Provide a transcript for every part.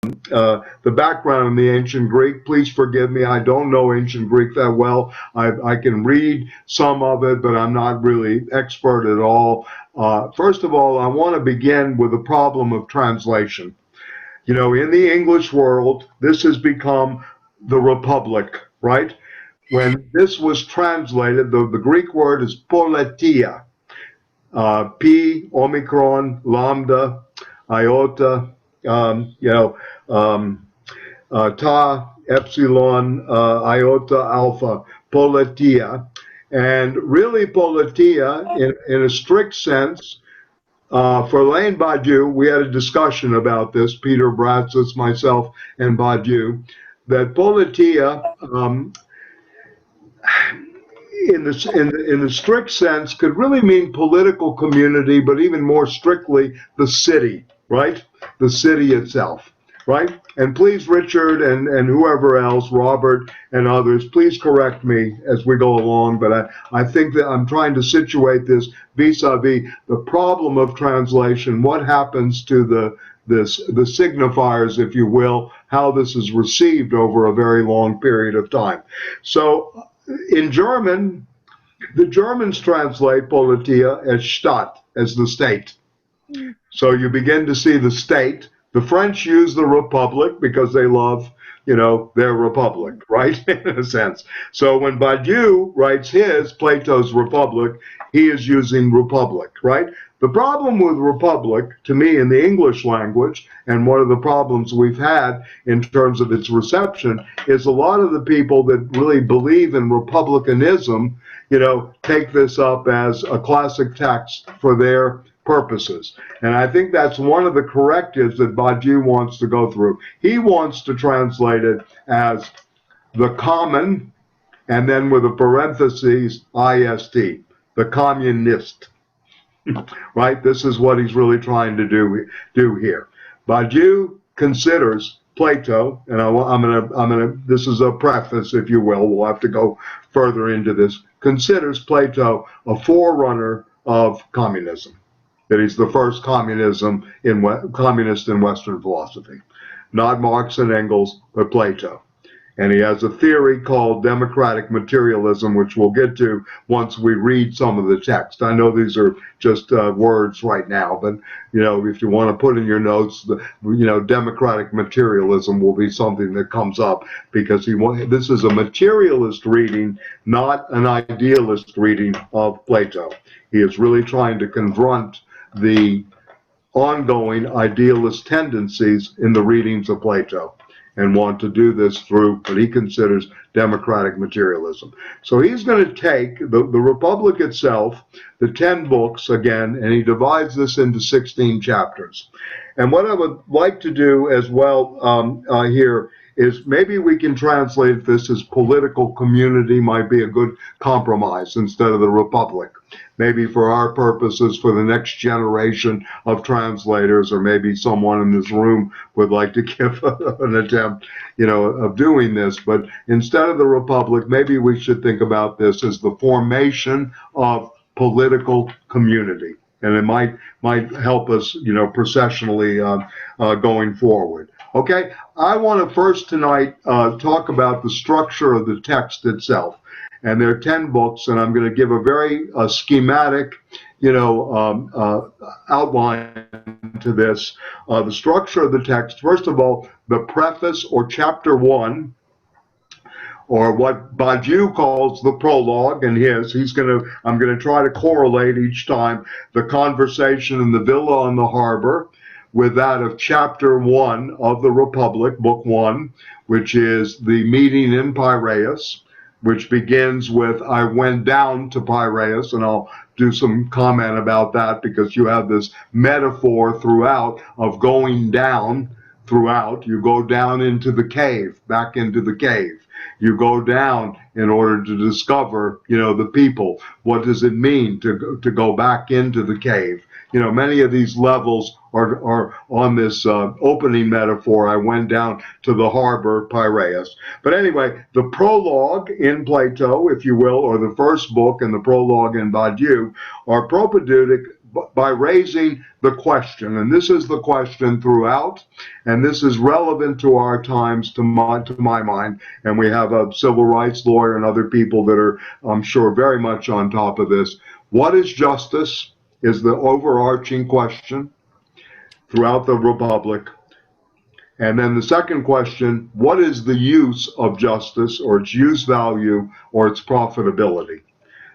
the background in the ancient Greek. Please forgive me. I don't know ancient Greek that well. I can read some of it, but I'm not really expert at all. First of all, I want to begin with the problem of translation. You know, in the English world, this has become the Republic, right? When this was translated, the Greek word is Politeia, P, Omicron, Lambda, Iota, Tau, Epsilon, Iota, Alpha, Politeia. And really, Politeia, in a strict sense, for Alain Badiou, we had a discussion about this, Peter Bratsis, myself, and Badiou, that Politeia, in the strict sense, could really mean political community, but even more strictly, the city, right? The city itself, right? And please, Richard and whoever else, Robert and others, please correct me as we go along, but I think that I'm trying to situate this vis-a-vis the problem of translation, what happens to the signifiers, if you will, how this is received over a very long period of time. So in German, the Germans translate Politeia as Stadt, as the state. So you begin to see the state. The French use the republic because they love, their republic, right? In a sense. So when Badiou writes his, Plato's Republic, he is using republic, right? The problem with republic, to me, in the English language, and one of the problems we've had in terms of its reception, is a lot of the people that really believe in republicanism, take this up as a classic text for their purposes. And I think that's one of the correctives that Badiou wants to go through. He wants to translate it as the common, and then with a parentheses, IST, the communist. Right? This is what he's really trying to do here. Badiou considers Plato, and I'm gonna. This is a preface, if you will. We'll have to go further into this. Considers Plato a forerunner of communism. That he's the first communist in Western philosophy, not Marx and Engels, but Plato. And he has a theory called democratic materialism, which we'll get to once we read some of the text. I know these are just words right now, but if you want to put in your notes, democratic materialism will be something that comes up because this is a materialist reading, not an idealist reading of Plato. He is really trying to confront the ongoing idealist tendencies in the readings of Plato, and want to do this through what he considers democratic materialism. So he's going to take the Republic itself, the 10 books again, and he divides this into 16 chapters. And what I would like to do as well here is maybe we can translate this as political community might be a good compromise instead of the Republic. Maybe for our purposes, for the next generation of translators, or maybe someone in this room would like to give an attempt, of doing this. But instead of the Republic, maybe we should think about this as the formation of political community. And it might help us, processionally going forward. Okay, I want to first tonight talk about the structure of the text itself. And there are 10 books, and I'm going to give a very schematic, outline to this. The structure of the text, first of all, the preface or chapter 1, or what Badiou calls the prologue, and I'm going to try to correlate each time the conversation in the villa on the harbor with that of chapter 1 of the Republic, book 1, which is the meeting in Piraeus, which begins with, I went down to Piraeus, and I'll do some comment about that because you have this metaphor throughout of going down throughout. You go down into the cave, back into the cave. You go down in order to discover, the people. What does it mean to go back into the cave? Many of these levels are on this opening metaphor. I went down to the harbor, Piraeus. But anyway, the prologue in Plato, if you will, or the first book and the prologue in Badiou, are propedeutic by raising the question, and this is the question throughout, and this is relevant to our times, to my mind, and we have a civil rights lawyer and other people that are, I'm sure, very much on top of this. What is justice is the overarching question throughout the Republic. And then the second question, what is the use of justice, or its use value, or its profitability?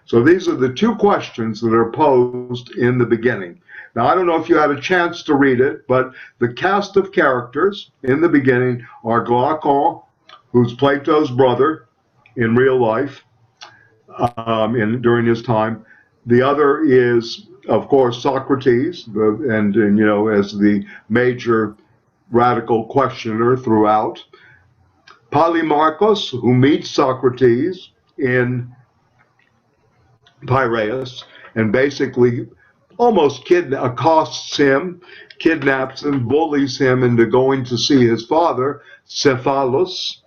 So these are the two questions that are posed in the beginning. Now, I don't know if you had a chance to read it, but the cast of characters in the beginning are Glaucon, who's Plato's brother in real life, during his time. The other is, of course, Socrates, and you know, as the major radical questioner throughout. Polymarchus, who meets Socrates in Piraeus and basically almost accosts him, kidnaps him, bullies him into going to see his father, Cephalus,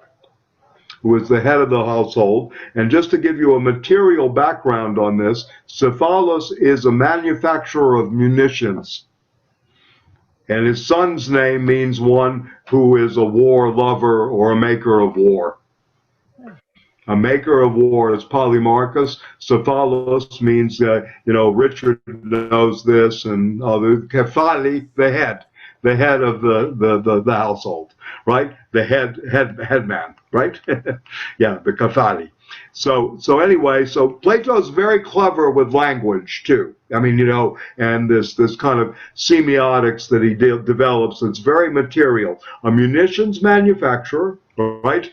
who is the head of the household. And just to give you a material background on this, Cephalus is a manufacturer of munitions. And his son's name means one who is a war lover or a maker of war. A maker of war is Polymarchus. Cephalus means, you know, Richard knows this, and Kephali, the head of the household, right? The headman, right? Yeah, the Kephali. So anyway, so Plato's very clever with language too. I mean, you know, and this kind of semiotics that he develops, it's very material. A munitions manufacturer, right?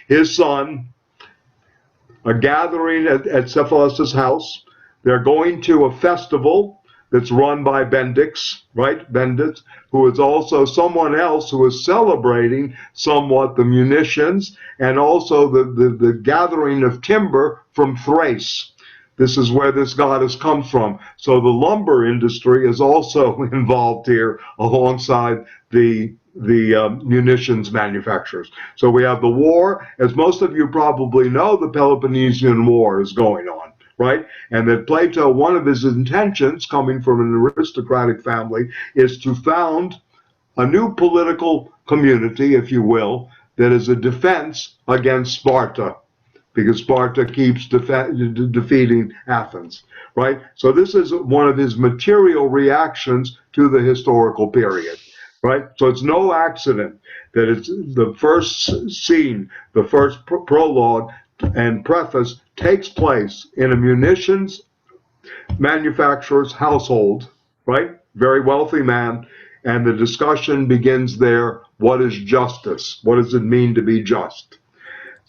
His son, a gathering at Cephalus's house. They're going to a festival that's run by Bendix, right? Bendix, who is also someone else who is celebrating somewhat the munitions and also the gathering of timber from Thrace. This is where this goddess comes from. So the lumber industry is also involved here alongside the munitions manufacturers. So we have the war. As most of you probably know, the Peloponnesian War is going on, right? And that Plato, one of his intentions, coming from an aristocratic family, is to found a new political community, if you will, that is a defense against Sparta, because Sparta keeps defeating Athens, right? So this is one of his material reactions to the historical period. Right? So it's no accident that it's the first scene, the first prologue and preface takes place in a munitions manufacturer's household, right? Very wealthy man. And the discussion begins there. What is justice? What does it mean to be just?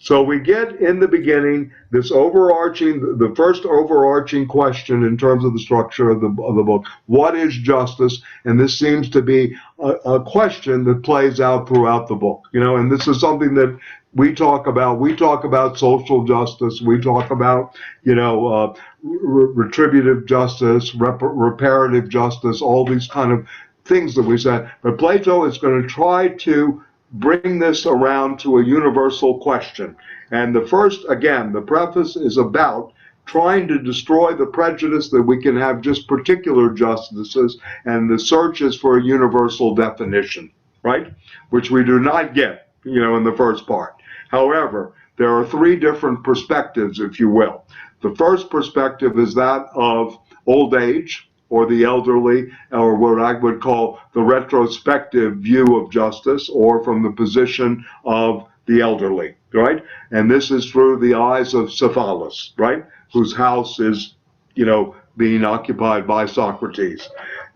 So we get in the beginning this the first overarching question in terms of the structure of the book. What is justice? And this seems to be a question that plays out throughout the book. You know, and this is something that we talk about. We talk about social justice. We talk about, you know, retributive justice, reparative justice, all these kind of things that we said. But Plato is going to try to bring this around to a universal question. And the first, again, the preface is about trying to destroy the prejudice that we can have just particular justices, and the search is for a universal definition, right? Which we do not get, you know, in the first part. However, there are three different perspectives, if you will. The first perspective is that of old age, or the elderly, or what I would call the retrospective view of justice, or from the position of the elderly, right? And this is through the eyes of Cephalus, right? Whose house is, you know, being occupied by Socrates.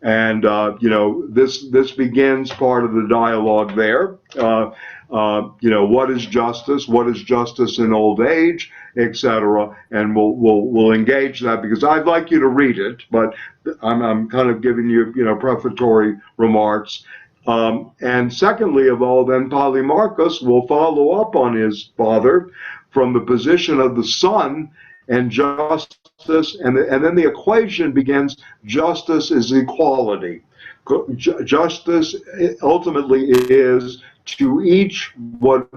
And, you know, this begins part of the dialogue there. You know, what is justice? What is justice in old age, etc. And we'll engage that, because I'd like you to read it, but I'm kind of giving you, you know, prefatory remarks. And secondly of all, then Polymarchus will follow up on his father from the position of the son and justice, and then the equation begins. Justice is equality. Justice ultimately is to each what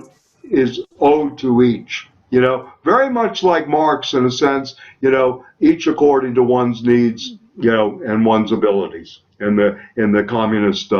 is owed to each. You know, very much like Marx in a sense, you know, each according to one's needs, and one's abilities in the communist,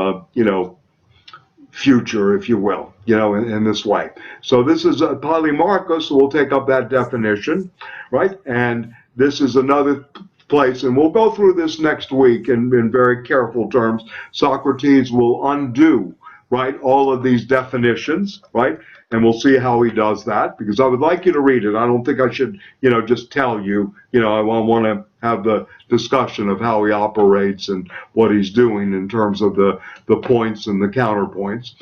future, if you will, in this way. So this is Polymarchus, who will take up that definition, right? And this is another place, and we'll go through this next week in very careful terms. Socrates will undo, right, all of these definitions, right? And we'll see how he does that, because I would like you to read it. I don't think I should, just tell you, I want to have the discussion of how he operates and what he's doing in terms of the points and the counterpoints.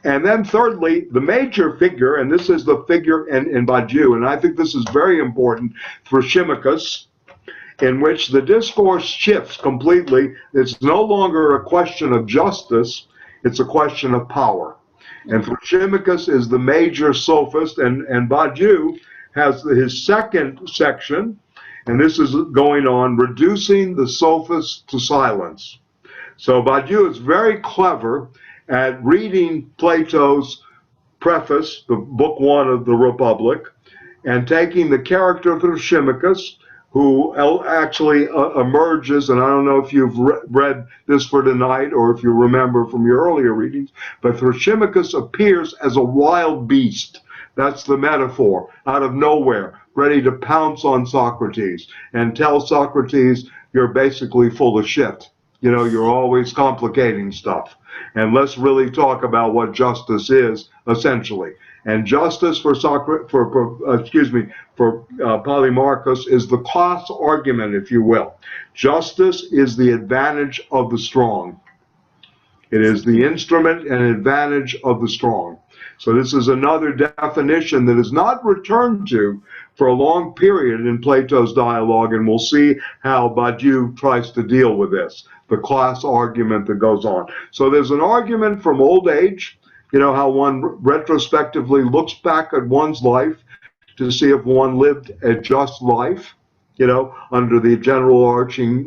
And then thirdly, the major figure, and this is the figure in Badiou, and I think this is very important for Thrasymachus, in which the discourse shifts completely. It's no longer a question of justice, it's a question of power. And Thrasymachus is the major sophist, and Badiou has his second section, and this is going on reducing the sophist to silence. So Badiou is very clever at reading Plato's Preface, the book 1 of the Republic, and taking the character of Thrasymachus, who actually emerges, and I don't know if you've read this for tonight or if you remember from your earlier readings, but Thrasymachus appears as a wild beast. That's the metaphor, out of nowhere, ready to pounce on Socrates and tell Socrates, you're basically full of shit. You're always complicating stuff. And let's really talk about what justice is, essentially. And justice for Polymarchus is the class argument, if you will. Justice is the advantage of the strong. It is the instrument and advantage of the strong. So this is another definition that is not returned to for a long period in Plato's dialogue, and we'll see how Badiou tries to deal with this, the class argument that goes on. So there's an argument from old age, how one retrospectively looks back at one's life to see if one lived a just life, under the general arching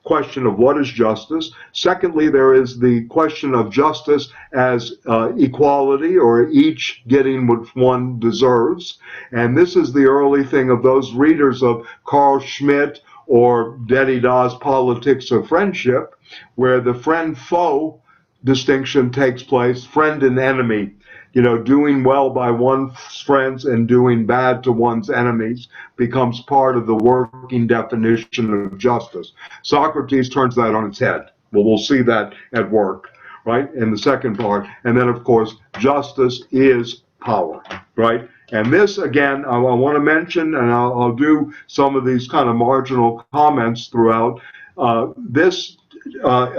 question of what is justice. Secondly, there is the question of justice as equality, or each getting what one deserves. And this is the early thing of those readers of Carl Schmitt or Derrida's Politics of Friendship, where the friend-foe distinction takes place, friend and enemy, doing well by one's friends and doing bad to one's enemies becomes part of the working definition of justice. Socrates turns that on its head. Well, we'll see that at work, right, in the second part. And then, of course, justice is power, right? And this, again, I want to mention, and I'll do some of these kind of marginal comments throughout. This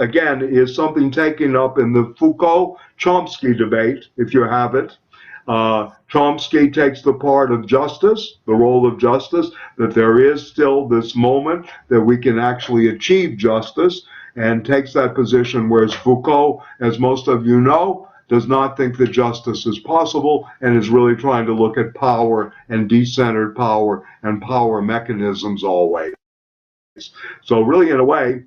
again, is something taken up in the Foucault-Chomsky debate, if you have it. Chomsky takes the part of justice, the role of justice, that there is still this moment that we can actually achieve justice, and takes that position, whereas Foucault, as most of you know, does not think that justice is possible and is really trying to look at power and decentered power and power mechanisms always. So really, in a way,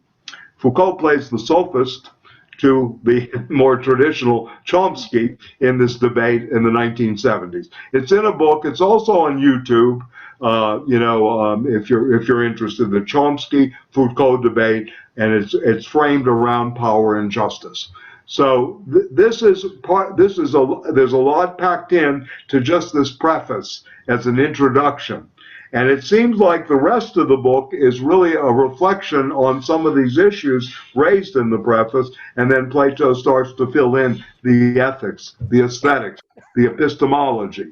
Foucault plays the sophist to the more traditional Chomsky in this debate in the 1970s. It's in a book. It's also on YouTube. If you're interested, the Chomsky-Foucault debate, and it's framed around power and justice. So there's a lot packed in to just this preface as an introduction. And it seems like the rest of the book is really a reflection on some of these issues raised in the preface, and then Plato starts to fill in the ethics, the aesthetics, the epistemology,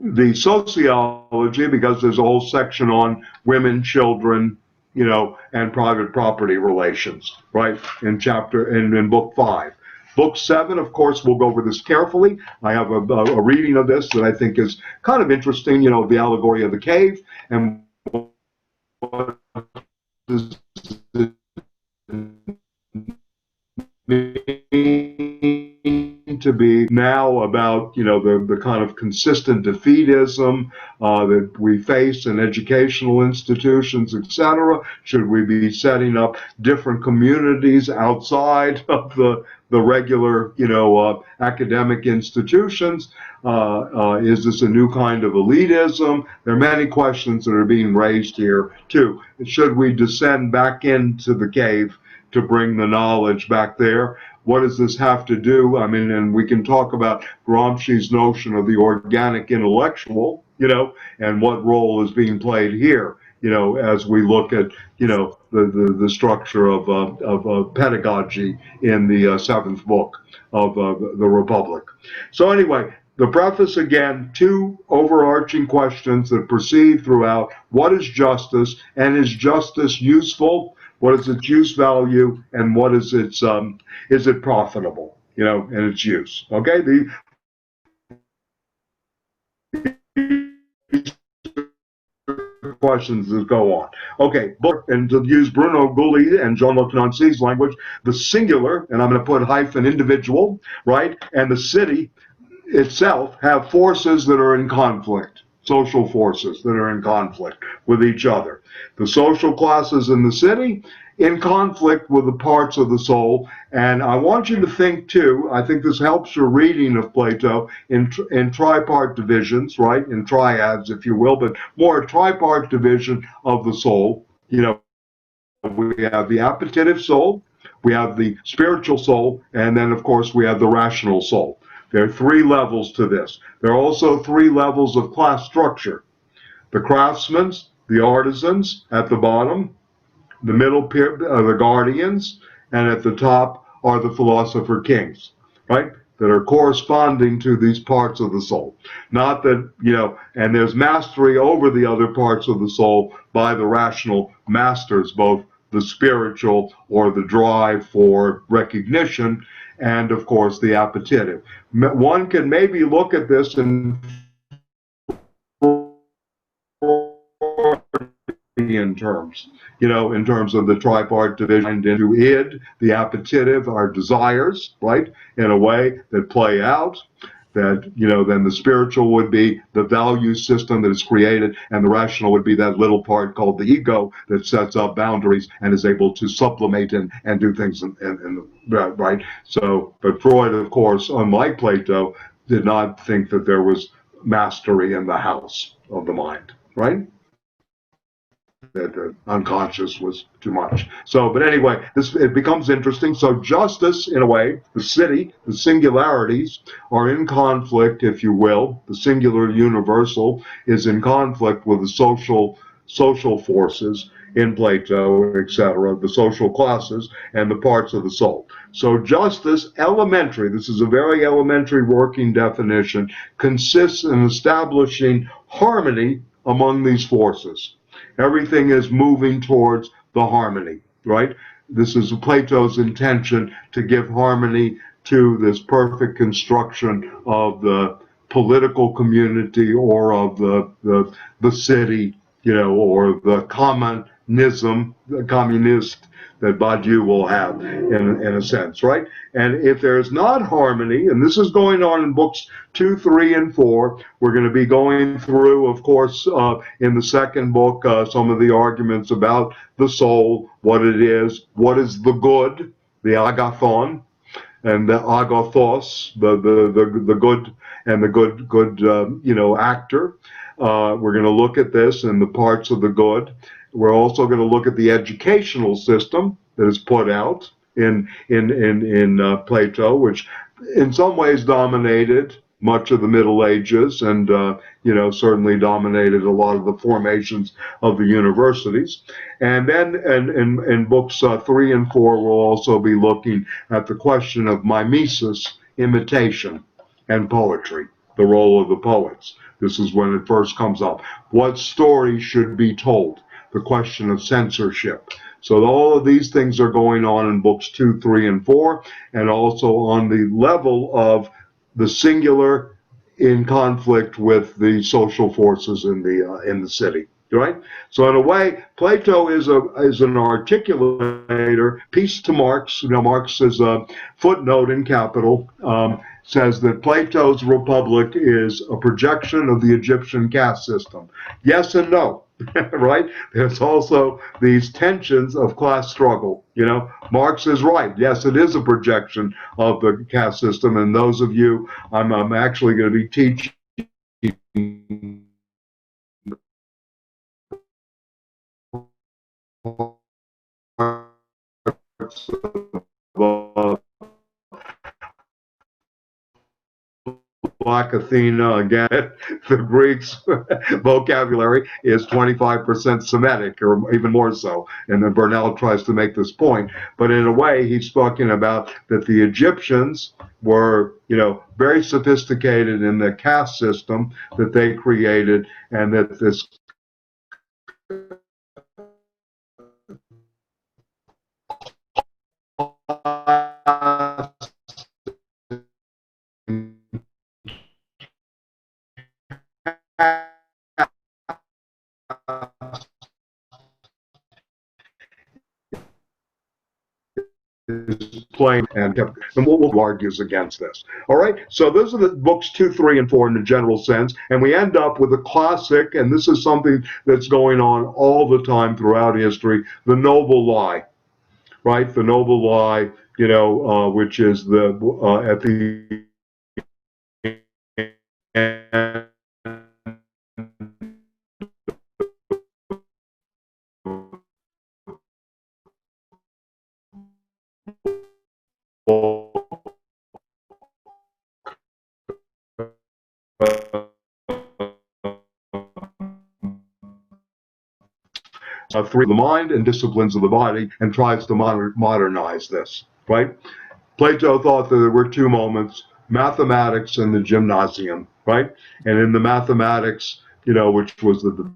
the sociology, because there's a whole section on women, children, and private property relations, right, in book 5. Book 7, of course, we'll go over this carefully. I have a reading of this that I think is kind of interesting, the allegory of the cave, and what does it mean to be now about, the kind of consistent defeatism that we face in educational institutions, etc. Should we be setting up different communities outside of the the regular, academic institutions? Is this a new kind of elitism? There are many questions that are being raised here, too. Should we descend back into the cave to bring the knowledge back there? What does this have to do? I mean, and we can talk about Gramsci's notion of the organic intellectual, and what role is being played here, as we look at, the structure of pedagogy in the seventh book of the Republic. So anyway, the preface, again, two overarching questions that proceed throughout. What is justice, and is justice useful? What is its use value, and what is its is it profitable, in its use? Okay, the questions that go on. Okay, and to use Bruno Gulli and Jean-Luc Nancy's language, the singular, and I'm going to put hyphen individual, right, and the city itself have forces that are in conflict, social forces that are in conflict with each other. The social classes in the city in conflict with the parts of the soul. And I want you to think too, I think this helps your reading of Plato in tripart divisions, right? In triads, if you will, but more a tripart division of the soul. We have the appetitive soul, we have the spiritual soul, and then of course we have the rational soul. There are three levels to this. There are also three levels of class structure. The craftsmen, the artisans at the bottom, the middle are the guardians, and at the top are the philosopher kings, right? That are corresponding to these parts of the soul. Not that, and there's mastery over the other parts of the soul by the rational masters, both the spiritual or the drive for recognition, and of course the appetitive. One can maybe look at this in terms, in terms of the tripart division into id, the appetitive, our desires, right, in a way that play out, that, then the spiritual would be the value system that is created, and the rational would be that little part called the ego that sets up boundaries and is able to sublimate and do things, right? So, but Freud, of course, unlike Plato, did not think that there was mastery in the house of the mind, right? That the unconscious was too much. So, but anyway, it becomes interesting. So justice, in a way, the city, the singularities are in conflict, if you will. The singular universal is in conflict with the social forces in Plato, etc., the social classes and the parts of the soul. So justice, elementary, this is a very elementary working definition, consists in establishing harmony among these forces. Everything is moving towards the harmony, right? This is Plato's intention to give harmony to this perfect construction of the political community or of the city, or the communism, the communist that Badiou will have in a sense, right? And if there's not harmony, and this is going on in books 2, 3, and 4, we're going to be going through, of course, in the second book, some of the arguments about the soul, what it is, what is the good, the agathon, and the agathos, the good, and the good actor. We're going to look at this and the parts of the good. We're also going to look at the educational system that is put out in Plato, which in some ways dominated much of the Middle Ages and, certainly dominated a lot of the formations of the universities. And then in books 3 and 4, we'll also be looking at the question of mimesis, imitation, and poetry, the role of the poets. This is when it first comes up. What story should be told? The question of censorship. So all of these things are going on in books 2, 3, and 4, and also on the level of the singular in conflict with the social forces in the city, right? So in a way, Plato is an articulator. Peace to Marx. Marx is a footnote in Capital. Says that Plato's Republic is a projection of the Egyptian caste system. Yes and no. right? There's also these tensions of class struggle. Marx is right. Yes, it is a projection of the caste system. And those of you, I'm actually going to be teaching Black Athena again. The Greeks' vocabulary is 25% Semitic, or even more so. And then Burnell tries to make this point. But in a way, he's talking about that the Egyptians were, very sophisticated in the caste system that they created, and that this is playing, and we'll argues against this. All right, so those are the books 2, 3, and 4 in the general sense, and we end up with a classic, and this is something that's going on all the time throughout history: the noble lie, right? The noble lie, which is the at the end through the mind and disciplines of the body, and tries to modernize this, right? Plato thought that there were two moments: mathematics and the gymnasium, right? And in the mathematics, which was the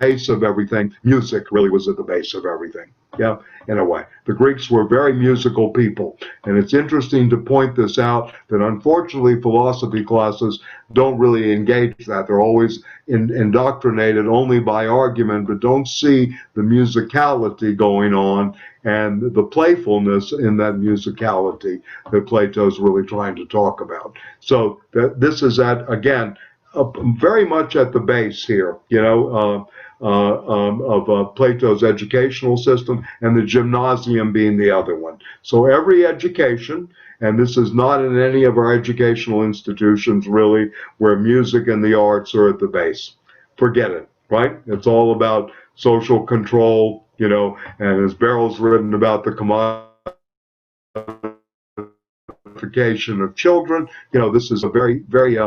base of everything, music really was at the base of everything. Yeah, in a way. The Greeks were very musical people. And it's interesting to point this out, that unfortunately philosophy classes don't really engage that. They're always indoctrinated only by argument, but don't see the musicality going on and the playfulness in that musicality that Plato's really trying to talk about. So this is again, very much at the base here, of Plato's educational system, and the gymnasium being the other one. So every education, and this is not in any of our educational institutions really, where music and the arts are at the base. Forget it, right? It's all about social control, and as Beryl's written about the of children. This is a very, very,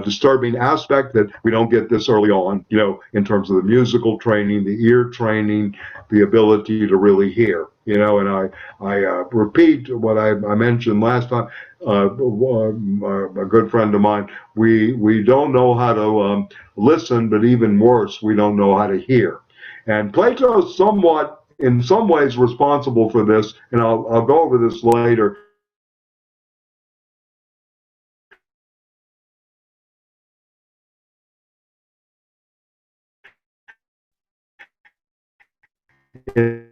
disturbing aspect, that we don't get this early on, in terms of the musical training, the ear training, the ability to really hear, and I repeat what I mentioned last time. A good friend of mine, we don't know how to listen, but even worse, we don't know how to hear. And Plato is somewhat, in some ways, responsible for this, and I'll go over this later. The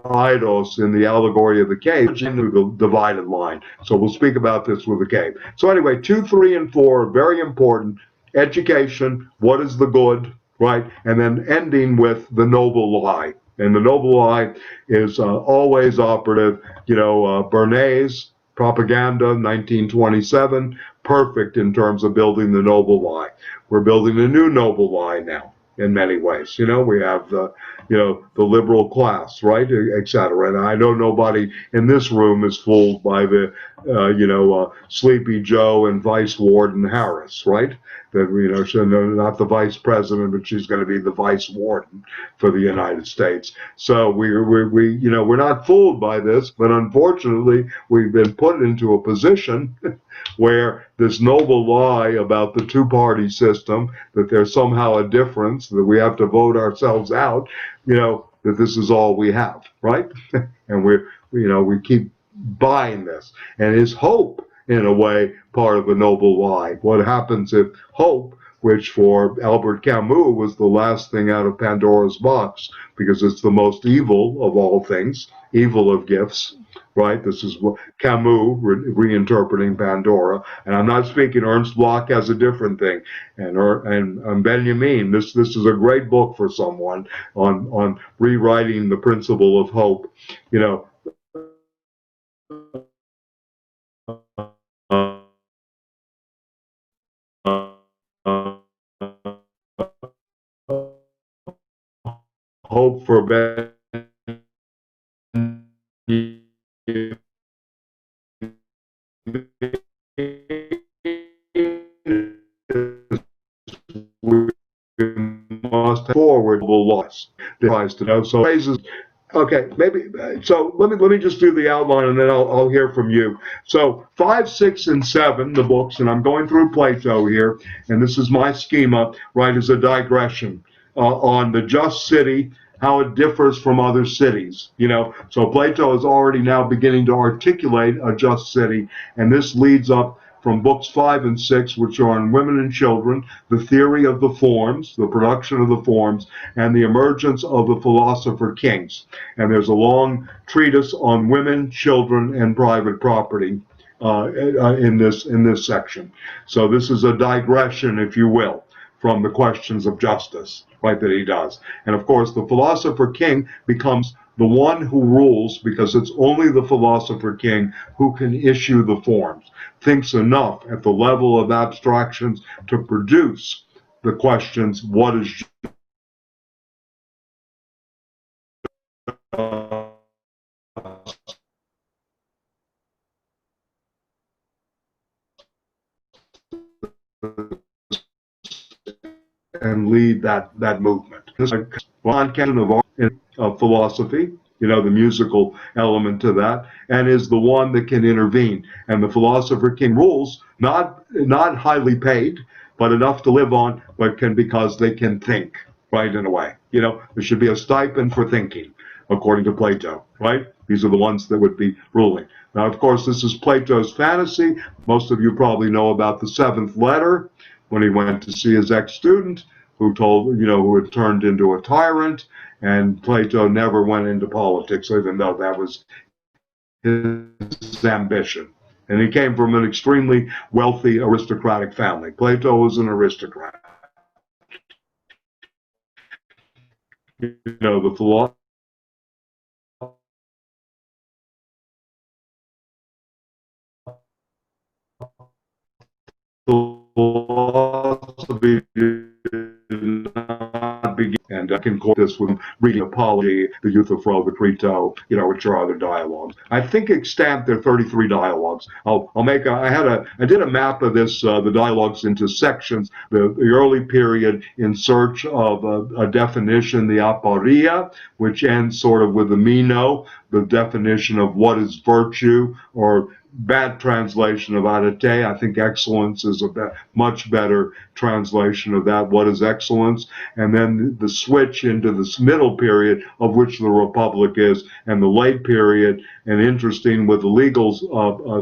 Eidos in the Allegory of the Cave, into the divided line. So we'll speak about this with the cave. So anyway, 2, 3, and 4 are very important. Education, what is the good, right? And then ending with the noble lie. And the noble lie is always operative. Bernays, Propaganda, 1927, perfect in terms of building the noble lie. We're building a new noble lie now, in many ways. We have the liberal class, right, etc. And I know nobody in this room is fooled by the Sleepy Joe and Vice Warden Harris, right? That she's not the vice president, but she's going to be the vice warden for the United States. So we're not fooled by this, but unfortunately we've been put into a position where this noble lie about the two-party system, that there's somehow a difference, that we have to vote ourselves out, that this is all we have, right? And we keep buying this. And is hope, in a way, part of a noble lie? What happens if hope, which for Albert Camus was the last thing out of Pandora's box, because it's the most evil of all things, evil of gifts, right? This is what Camus reinterpreting Pandora, and I'm not speaking. Ernst Bloch has a different thing, and Benjamin. This is a great book for someone on rewriting the principle of hope. You know, uh, uh, hope for better. We must forward the loss. Tries to know. So phrases. Okay, maybe. So let me just do the outline, and then I'll hear from you. So 5, 6, and 7, the books, and I'm going through Plato here, and this is my schema, right? As a digression on the just city, how it differs from other cities. So Plato is already now beginning to articulate a just city, and this leads up from books 5 and 6, which are on women and children, the theory of the forms, the production of the forms, and the emergence of the philosopher kings. And there's a long treatise on women, children, and private property in this section. So this is a digression, if you will, from the questions of justice, right, that he does. And of course, the philosopher king becomes the one who rules, because it's only the philosopher king who can issue the forms, thinks enough at the level of abstractions to produce the questions, what is and lead that movement. This is one canon of philosophy, the musical element to that, and is the one that can intervene. And the philosopher king rules, not highly paid, but enough to live on, but because they can think, right, in a way. There should be a stipend for thinking, according to Plato, right? These are the ones that would be ruling. Now, of course, this is Plato's fantasy. Most of you probably know about the seventh letter, when he went to see his ex-student, who had turned into a tyrant, and Plato never went into politics, even though that was his ambition. And he came from an extremely wealthy aristocratic family. Plato was an aristocrat. The philosophy did not begin, and I can quote this with reading Apology, the Euthyphro, the Crito, which are other dialogues. I think extant there are 33 dialogues. I did a map of this, the dialogues into sections. The early period in search of a definition, the aporia, which ends sort of with the Meno, the definition of what is virtue, or bad translation of arete. I think excellence is a much better translation of that. What is excellence? And then the switch into this middle period, of which the Republic is, and the late period. And interesting with the legal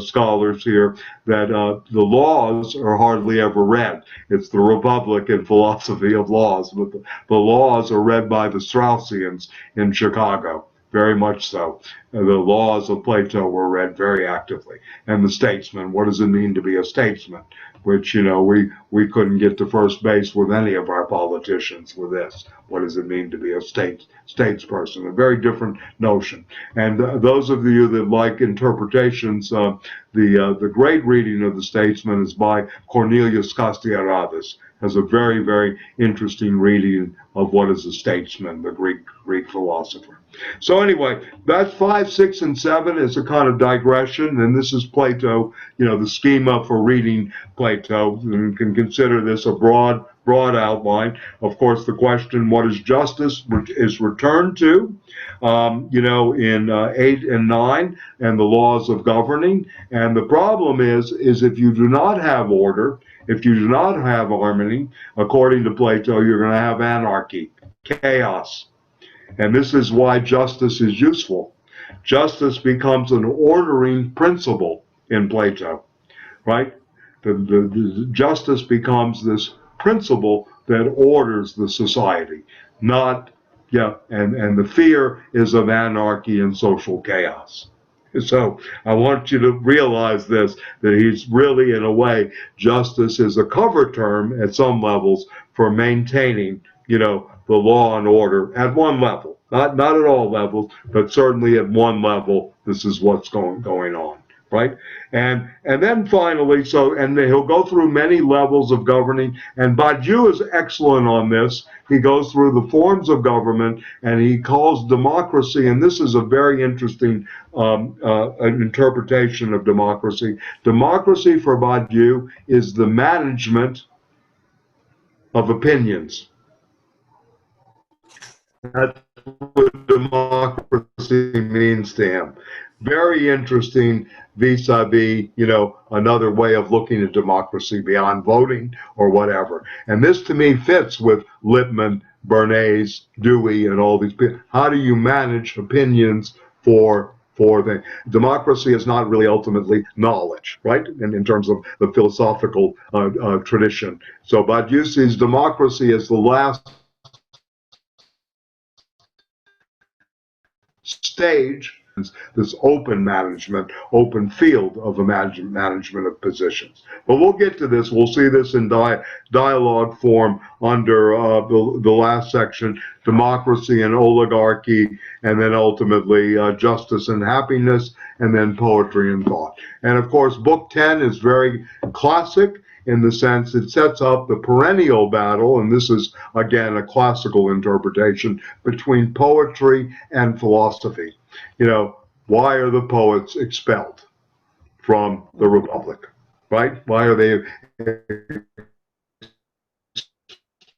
scholars here, that the laws are hardly ever read. It's the Republic and philosophy of laws, but the laws are read by the Straussians in Chicago. Very much so. The laws of Plato were read very actively. And the statesman, what does it mean to be a statesman? Which, we couldn't get to first base with any of our politicians with this. What does it mean to be a statesperson? A very different notion. And those of you that like interpretations, the great reading of the Statesman is by Cornelius Castoriadis. Has a very, very interesting reading of what is a statesman, the Greek philosopher. So anyway, that's 5, 6, and 7 is a kind of digression, and this is Plato, the schema for reading Plato. And you can consider this a broad outline. Of course, the question, what is justice, is returned to, in 8 and 9, and the laws of governing. And the problem is if you do not have order, if you do not have harmony, according to Plato, you're going to have anarchy, chaos. And this is why justice is useful. Justice becomes an ordering principle in Plato, right? The justice becomes this principle that orders the society, not, and the fear is of anarchy and social chaos. So I want you to realize this, that he's really, in a way, justice is a cover term at some levels for maintaining, the law and order at one level. Not at all levels, but certainly at one level, this is what's going on. Right, and then finally, and he'll go through many levels of governing, and Badiou is excellent on this. He goes through the forms of government, and he calls democracy, and this is a very interesting an interpretation of democracy. Democracy for Badiou is the management of opinions. That's what democracy means to him. Very interesting vis-a-vis, another way of looking at democracy beyond voting or whatever. And this to me fits with Lippmann, Bernays, Dewey, and all these people. How do you manage opinions for the democracy is not really ultimately knowledge, right? And in terms of the philosophical tradition. So Badiou sees democracy as the last stage, this open management, open field of management of positions. But we'll get to this. We'll see this in dialogue form under the last section, democracy and oligarchy, and then ultimately justice and happiness, and then poetry and thought. And of course, book 10 is very classic in the sense it sets up the perennial battle, and this is, again, a classical interpretation between poetry and philosophy. Why are the poets expelled from the Republic, right? Why are they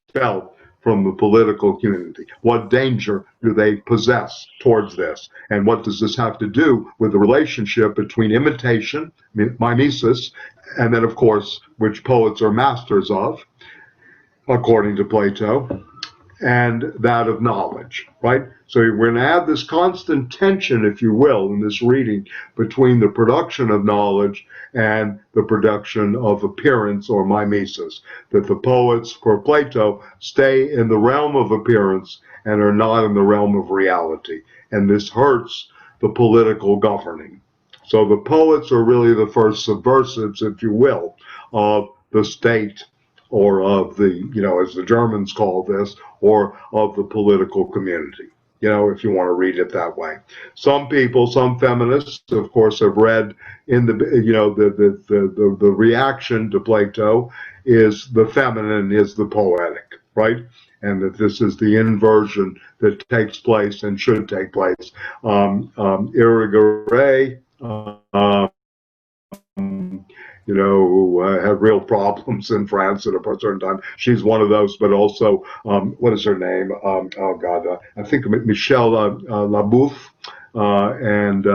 expelled from the political community? What danger do they possess towards this? And what does this have to do with the relationship between imitation, mimesis, and then, of course, which poets are masters of, according to Plato, and that of knowledge, right? So we're going to have this constant tension, if you will, in this reading between the production of knowledge and the production of appearance or mimesis, that the poets, for Plato, stay in the realm of appearance and are not in the realm of reality. And this hurts the political governing. So the poets are really the first subversives, if you will, of the state, or of the, as the Germans call this, or of the political community, if you want to read it that way. Some people, some feminists, of course, have read in the reaction to Plato is the feminine is the poetic, right? And that this is the inversion that takes place and should take place. Irigaray, who had real problems in France at a certain time. She's one of those, but also, what is her name? Oh God, I think Michel Labouf. And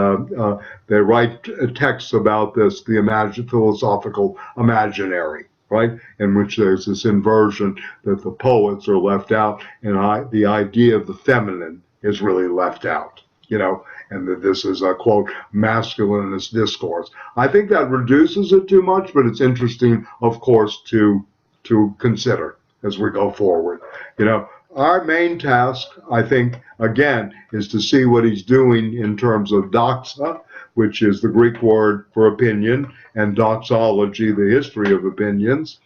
they write texts about this, the philosophical imaginary, right? In which there's this inversion that the poets are left out, and the idea of the feminine is really left out, and that this is a, quote, masculinist discourse. I think that reduces it too much, but it's interesting, of course, to consider as we go forward. Our main task, I think, again, is to see what he's doing in terms of doxa, which is the Greek word for opinion, and doxology, the history of opinions.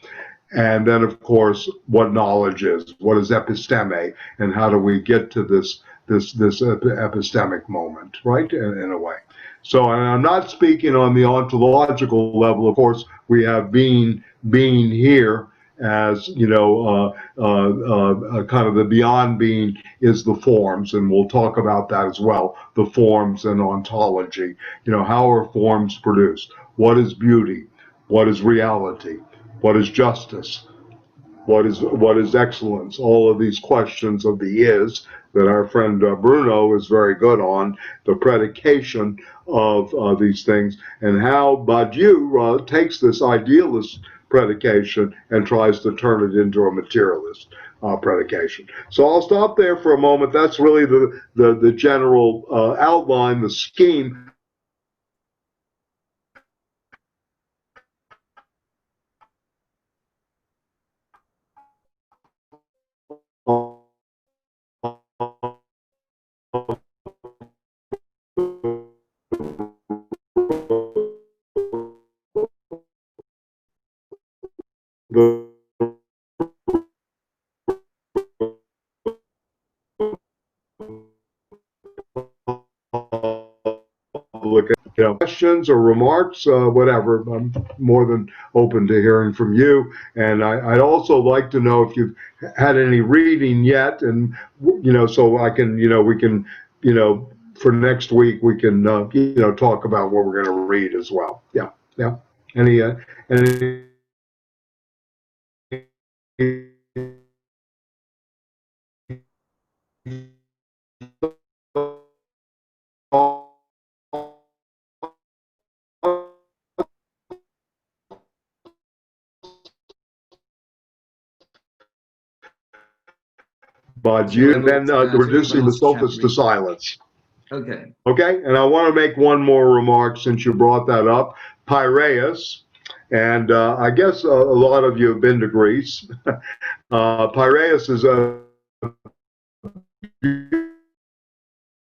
And then, of course, what knowledge is, what is episteme, and how do we get to this epistemic moment, right, in a way. So I'm not speaking on the ontological level. Of course, we have being here as, kind of the beyond being is the forms, and we'll talk about that as well, the forms and ontology. How are forms produced? What is beauty? What is reality? What is justice? What is excellence? All of these questions of the is that our friend Bruno is very good on, the predication of these things, and how Badiou takes this idealist predication and tries to turn it into a materialist predication. So I'll stop there for a moment. That's really the general outline, the scheme. questions or remarks, whatever. I'm more than open to hearing from you. And I'd also like to know if you've had any reading yet, and so I can, we can, for next week we can, talk about what we're going to read as well. Yeah, yeah. Any But So I you will then talk reducing the about sophists chapter. to silence. Okay. Okay, and I want to make one more remark since you brought that up. Piraeus, and I guess a lot of you have been to Greece. Piraeus is a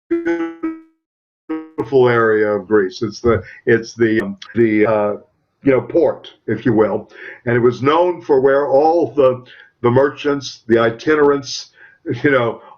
beautiful area of Greece. It's the port, if you will, and it was known for where all the merchants, the itinerants,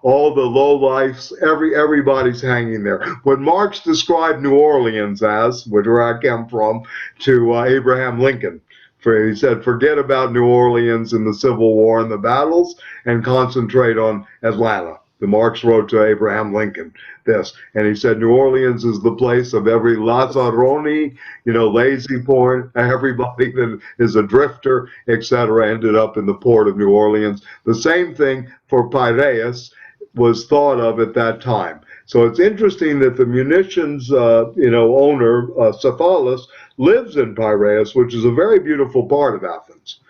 all the lowlifes, everybody's hanging there. When Marx described New Orleans as, where I came from, to Abraham Lincoln, he said, forget about New Orleans and the Civil War and the battles and concentrate on Atlanta. The Marx wrote to Abraham Lincoln this, and he said, New Orleans is the place of every Lazzaroni, lazy point, everybody that is a drifter, etc., ended up in the port of New Orleans. The same thing for Piraeus was thought of at that time. So it's interesting that the munitions, owner, Cephalus, lives in Piraeus, which is a very beautiful part of Athens.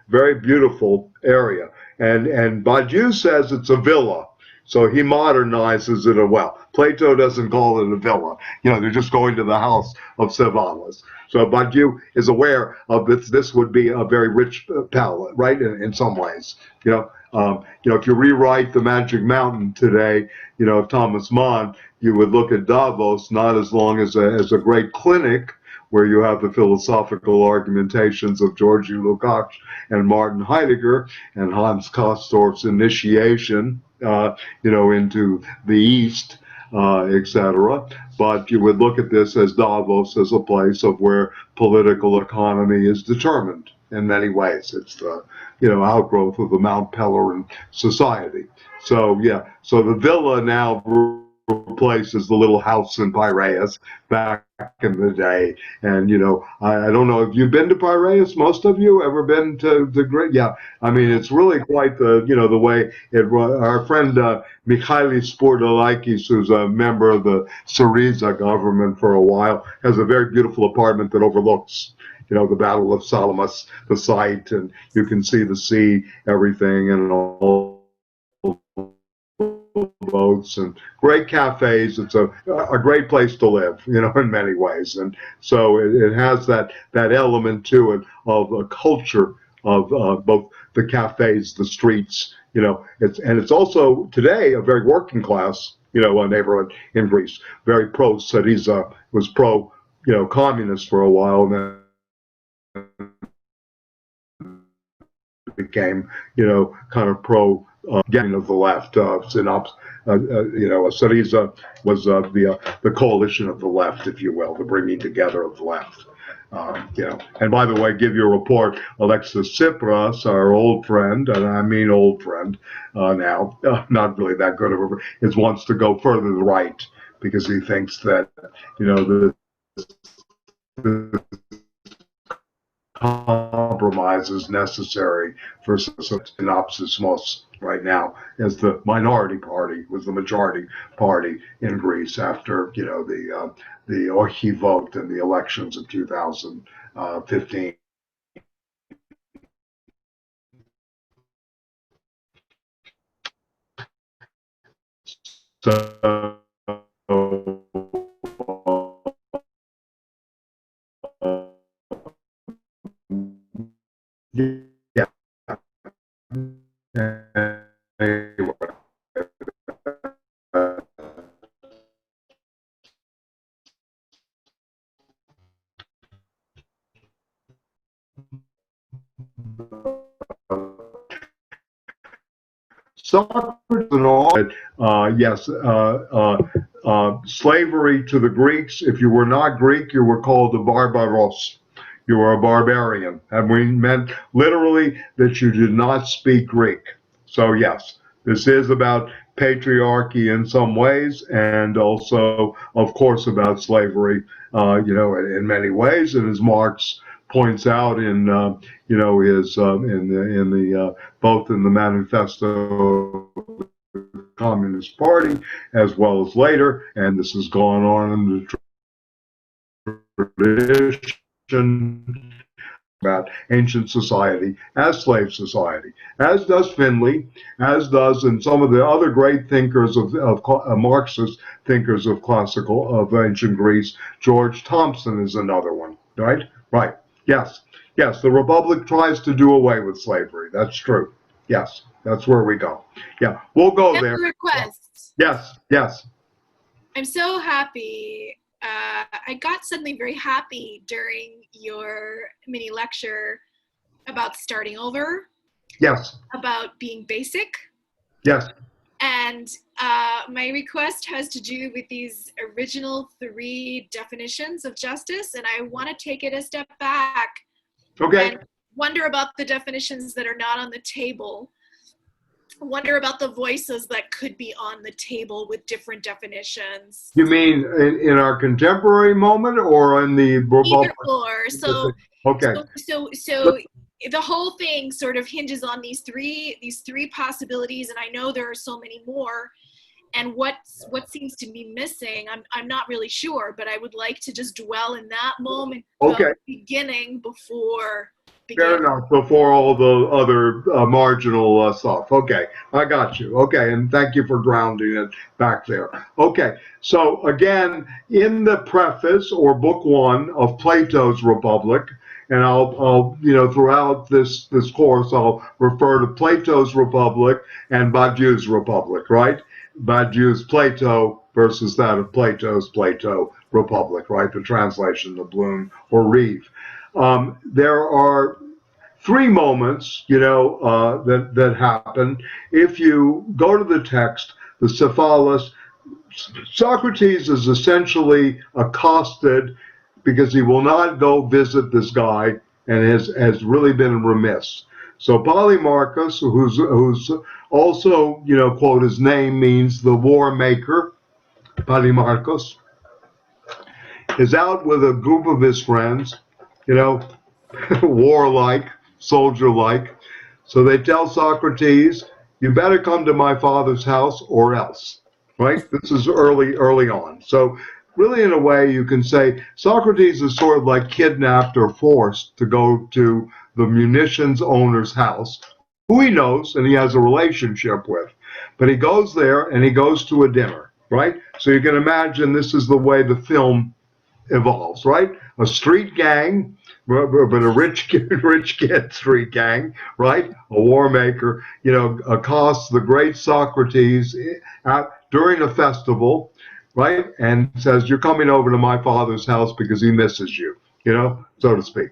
Very beautiful area. And Badiou says it's a villa. So he modernizes it well. Plato doesn't call it a villa. They're just going to the house of Cephalus. So Badiou is aware of this. This would be a very rich palette, right? In some ways, if you rewrite The Magic Mountain today, of Thomas Mann, you would look at Davos not as long as a great clinic where you have the philosophical argumentations of Georgi Lukács and Martin Heidegger and Hans Castorp's initiation, into the East, etc. But you would look at this as Davos as a place of where political economy is determined in many ways. It's the outgrowth of the Mount Pelerin society. So so the villa now replaces the little house in Piraeus back in the day. And I don't know if you've been to Piraeus. Most of you ever been to the great? Yeah, I mean it's really quite the way it. Our friend Michailis Spourdalikis, who's a member of the Syriza government for a while, has a very beautiful apartment that overlooks the Battle of Salamis, the site, and you can see the sea, everything, and all boats and great cafes. It's a great place to live, in many ways. And so it has that element to it of a culture of both the cafes, the streets. It's also today a very working class, a neighborhood in Greece. Very pro Syriza, was pro, communist for a while, and then became, kind of pro getting of the left. Syriza was the coalition of the left, if you will, the bringing together of the left. And by the way, give you a report. Alexis Tsipras, our old friend, and I mean old friend now, not really that good of a, wants to go further to the right because he thinks that the compromise is necessary for synopsismos right now as the minority party was the majority party in Greece after the Orchi vote and the elections of 2015. So yeah. Anyway. Socrates and all. Yes. slavery to the Greeks. If you were not Greek, you were called a barbaros. You were a barbarian. And we meant literally that you did not speak Greek. So yes, this is about patriarchy in some ways, and also, of course, about slavery, in many ways. And as Marx points out in, his in the both in the manifesto of the Communist Party as well as later, and this has gone on in the tradition about ancient society as slave society, as does Finley, as does and some of the other great thinkers of Marxist thinkers of ancient Greece. George Thompson is another one, right? Right. Yes. Yes. The Republic tries to do away with slavery. That's true. Yes. That's where we go. Yeah. We'll go there. Request. Yes. Yes. I'm so happy. I got suddenly very happy during your mini lecture about starting over. Yes. About being basic. Yes. And my request has to do with these original 3 definitions of justice, and I want to take it a step back. Okay. And wonder about the definitions that are not on the table. Wonder about the voices that could be on the table with different definitions. You mean in our contemporary moment or in the Republic? Either or. So, okay. So the whole thing sort of hinges on these three possibilities, and I know there are so many more. And what seems to be missing, I'm not really sure, but I would like to just dwell in that moment. Okay. Beginning before. Fair enough, before all the other marginal stuff. Okay, I got you. Okay, and thank you for grounding it back there. Okay, so again, in the preface or book 1 of Plato's Republic, and I'll throughout this course, I'll refer to Plato's Republic and Badiou's Republic, right? Badiou's Plato versus that of Plato's Plato Republic, right? The translation of Bloom or Reeve. There are 3 moments, that happen. If you go to the text, the Cephalus, Socrates is essentially accosted because he will not go visit this guy and has really been remiss. So Polymarchus, who's also, quote, his name means the war maker, Polymarchus, is out with a group of his friends, warlike, soldier-like. So they tell Socrates, you better come to my father's house or else, right? This is early on. So really, in a way, you can say Socrates is sort of like kidnapped or forced to go to the munitions owner's house, who he knows and he has a relationship with. But he goes there and he goes to a dinner, right? So you can imagine this is the way the film evolves, right? A street gang, but a rich kid street gang, right? A war maker, accosts the great Socrates during a festival, right? And says, you're coming over to my father's house because he misses you, so to speak,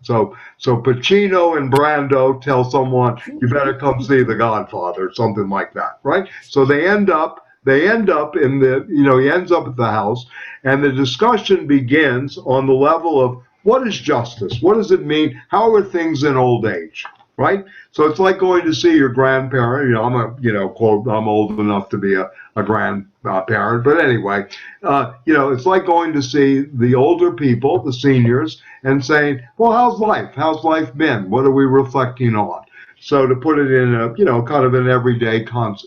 So Pacino and Brando tell someone, you better come see the Godfather, something like that, right? So they end up in the, he ends up at the house, and the discussion begins on the level of what is justice? What does it mean? How are things in old age, right? So it's like going to see your grandparent. Quote, I'm old enough to be a grandparent, but anyway, it's like going to see the older people, the seniors, and saying, well, how's life? How's life been? What are we reflecting on? So to put it in a, kind of an everyday context.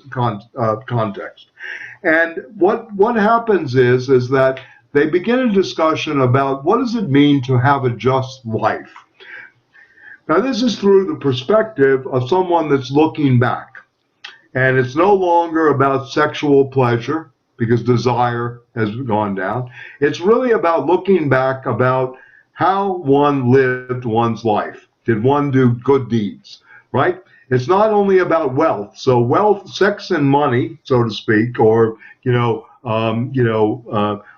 And what happens is that they begin a discussion about what does it mean to have a just life. Now, this is through the perspective of someone that's looking back. And it's no longer about sexual pleasure because desire has gone down. It's really about looking back about how one lived one's life. Did one do good deeds, right? It's not only about wealth. So wealth, sex, and money, so to speak, or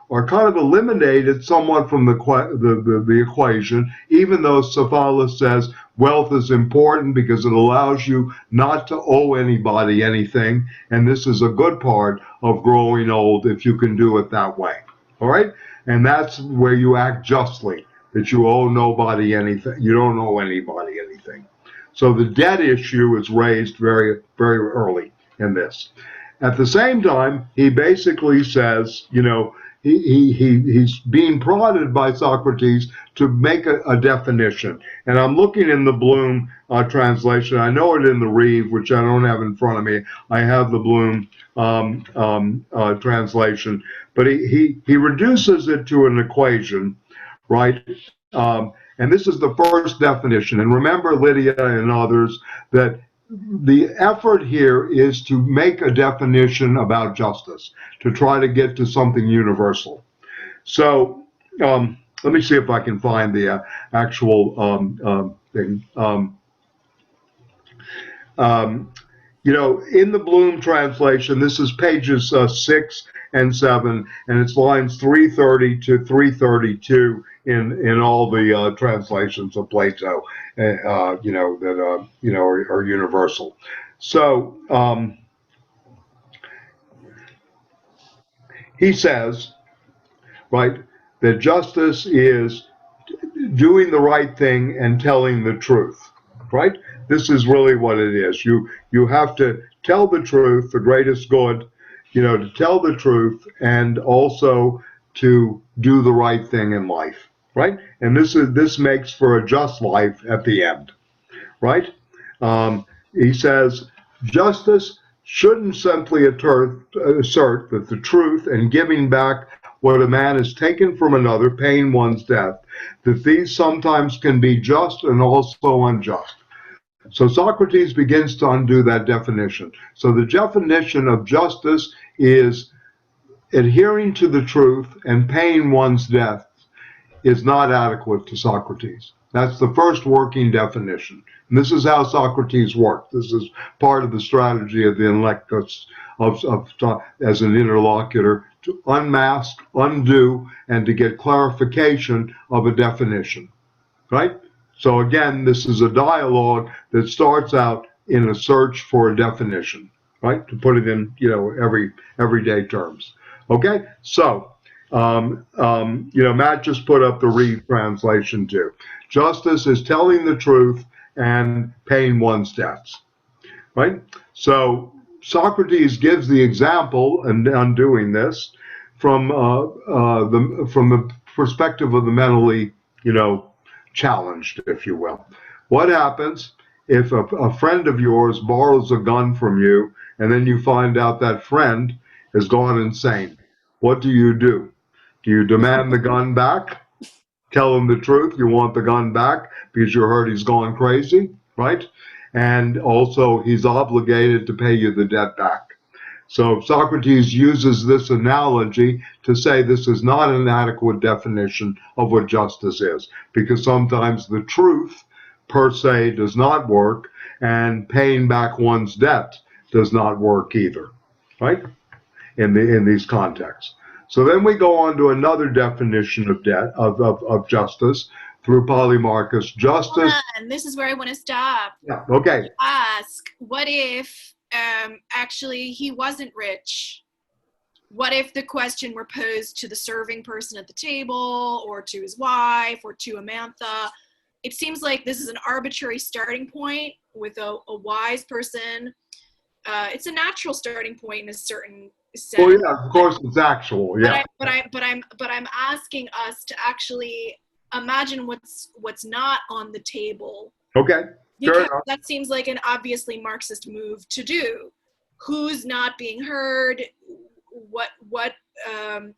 are kind of eliminated somewhat from the equation. Even though Cephalus says Wealth is important because it allows you not to owe anybody anything, and this is a good part of growing old if you can do it that way. All right? And that's where you act justly, that you owe nobody anything. You don't owe anybody anything. So the debt issue is raised very, very early in this. At the same time, he basically says, he's being prodded by Socrates to make a definition. And I'm looking in the Bloom translation. I know it in the Reeve, which I don't have in front of me. I have the Bloom translation. But he reduces it to an equation, right? And this is the first definition. And remember, Lydia and others, that the effort here is to make a definition about justice, to try to get to something universal. So let me see if I can find the actual thing. In the Bloom translation, this is pages 6 and 7, and it's lines 330 to 332 in all the translations of Plato, that are universal. So he says, right, that justice is doing the right thing and telling the truth, right? This is really what it is. You have to tell the truth, the greatest good, to tell the truth and also to do the right thing in life, right? And this makes for a just life at the end, right? He says justice shouldn't simply assert that the truth and giving back what a man has taken from another, paying one's debt, that these sometimes can be just and also unjust. So Socrates begins to undo that definition. So the definition of justice is adhering to the truth and paying one's debt is not adequate to Socrates. That's the first working definition. And this is how Socrates worked. This is part of the strategy of the intellectus as an interlocutor, to unmask, undo, and to get clarification of a definition, right? So again, this is a dialogue that starts out in a search for a definition, right? To put it in, everyday terms. Okay, so Matt just put up the Reeve translation too. Justice is telling the truth and paying one's debts, right? So Socrates gives the example in undoing this from the perspective of the mentally, challenged, if you will. What happens if a friend of yours borrows a gun from you and then you find out that friend has gone insane? What do? Do you demand the gun back? Tell him the truth, you want the gun back because you heard he's gone crazy, right? And also he's obligated to pay you the debt back. So Socrates uses this analogy to say this is not an adequate definition of what justice is, because sometimes the truth per se does not work, and paying back one's debt does not work either, right? In these contexts. So then we go on to another definition of of justice through Polemarchus. Justice. Hold on. This is where I want to stop. Yeah. Okay. Ask, what if actually he wasn't rich? What if the question were posed to the serving person at the table, or to his wife, or to Amantha? It seems like this is an arbitrary starting point with a wise person. It's a natural starting point in a certain sense. Well, yeah, of course it's actual, yeah. But I'm asking us to actually imagine what's not on the table. Okay. Because that seems like an obviously Marxist move to do. Who's not being heard?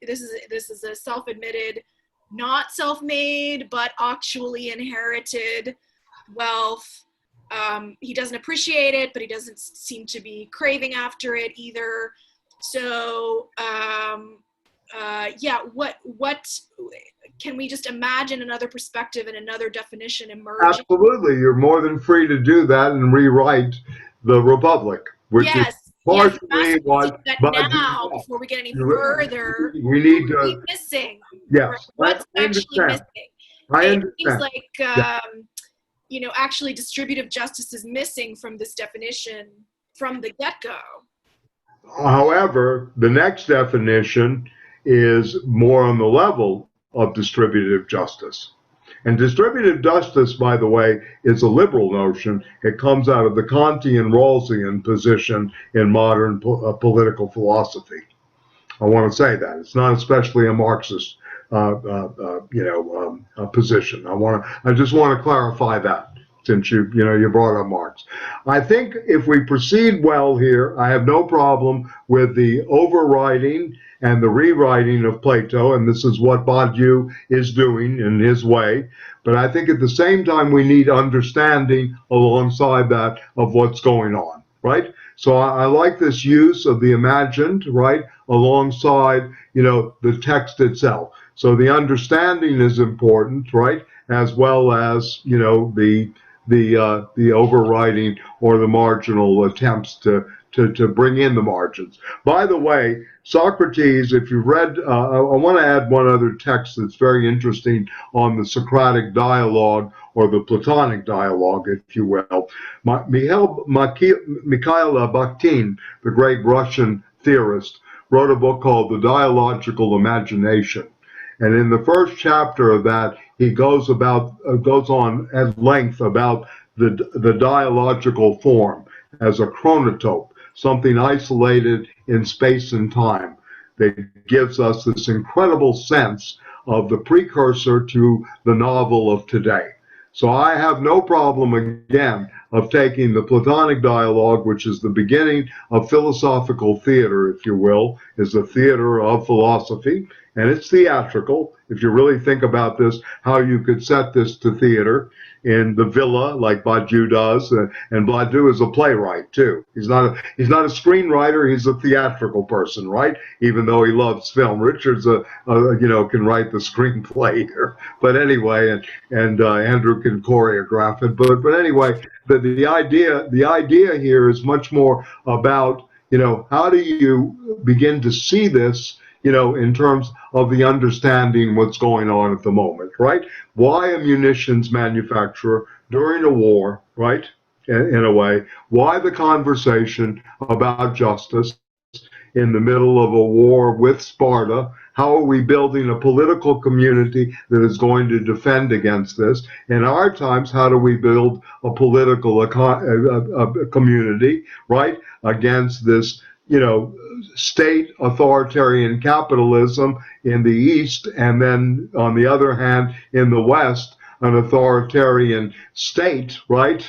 This is a self-admitted, not self-made, but actually inherited wealth. He doesn't appreciate it, but he doesn't seem to be craving after it either. So, what can we just imagine another perspective and another definition emerging? Absolutely, you're more than free to do that and rewrite the Republic, which is partially what. But now, before we get any further, we need to. Missing. Yes, what's actually missing? I understand. It seems like actually distributive justice is missing from this definition from the get-go. However, the next definition is more on the level of distributive justice. And distributive justice, by the way, is a liberal notion. It comes out of the Kantian Rawlsian position in modern political philosophy. I want to say that it's not especially a Marxist, position. I just want to clarify that, since you brought up Marx. I think if we proceed well here, I have no problem with the overriding and the rewriting of Plato, and this is what Badiou is doing in his way. But I think at the same time we need understanding alongside that of what's going on, right? So I like this use of the imagined, right, alongside, the text itself. So the understanding is important, right, as well as, the overriding or the marginal attempts to bring in the margins. By the way, Socrates, if you read, I want to add one other text that's very interesting on the Socratic dialogue, or the Platonic dialogue, if you will. Mikhail Bakhtin, the great Russian theorist, wrote a book called The Dialogical Imagination. And in the first chapter of that, he goes on at length about the dialogical form as a chronotope, something isolated in space and time, that gives us this incredible sense of the precursor to the novel of today. So I have no problem, again, of taking the Platonic dialogue, which is the beginning of philosophical theater, if you will, is the theater of philosophy, and it's theatrical. If you really think about this, how you could set this to theater in the villa, like Badiou does, and Badiou is a playwright too. He's not a screenwriter. He's a theatrical person, right? Even though he loves film, Richard's can write the screenplay here. But anyway, and Andrew can choreograph it. But anyway, the idea here is much more about how do you begin to see this, in terms of the understanding what's going on at the moment, right? Why a munitions manufacturer during a war, right? In a way, why the conversation about justice in the middle of a war with Sparta? How are we building a political community that is going to defend against this? In our times, how do we build a political community, right, against this, state authoritarian capitalism in the East, and then on the other hand, in the West, an authoritarian state, right,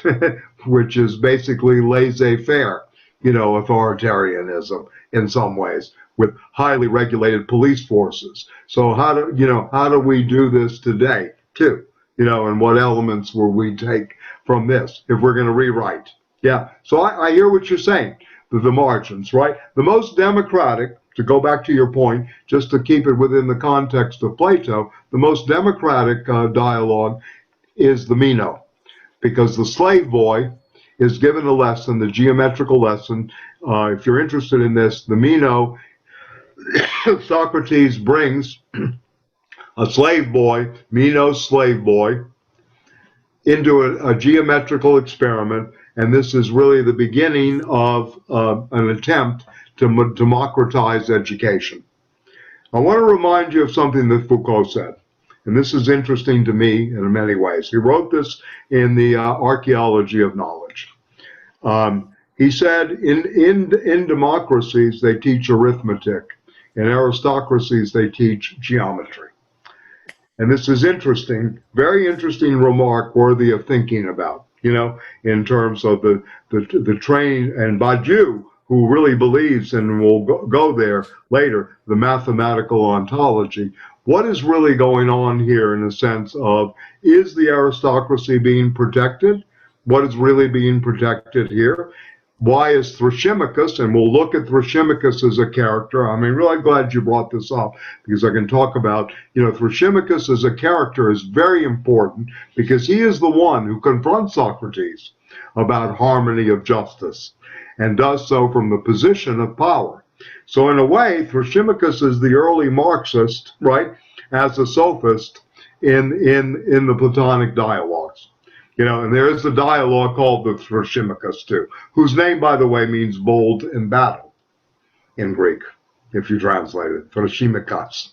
which is basically laissez-faire, authoritarianism in some ways, with highly regulated police forces. So how do we do this today too? And what elements will we take from this if we're going to rewrite? Yeah. So I hear what you're saying. The margins, right? The most democratic, to go back to your point, just to keep it within the context of Plato, the most democratic dialogue is the Meno, because the slave boy is given a lesson, the geometrical lesson. If you're interested in this, the Meno, Socrates brings a slave boy, Meno's slave boy, into a geometrical experiment, and this is really the beginning of an attempt to democratize education. I want to remind you of something that Foucault said, and this is interesting to me in many ways. He wrote this in the Archaeology of Knowledge. He said, in democracies, they teach arithmetic. In aristocracies, they teach geometry. And this is interesting, very interesting remark worthy of thinking about, in terms of the training, and Badiou, who really believes, and we'll go there later, the mathematical ontology. What is really going on here in a sense of, is the aristocracy being protected? What is really being protected here? Why is Thrasymachus, and we'll look at Thrasymachus as a character. I'm really glad you brought this up, because I can talk about, Thrasymachus as a character is very important, because he is the one who confronts Socrates about harmony of justice, and does so from the position of power. So in a way, Thrasymachus is the early Marxist, right, as a sophist in the Platonic dialogues. And there is a dialogue called the Thrasymachus too, whose name, by the way, means bold in battle in Greek. If you translate it, Thrasymachus,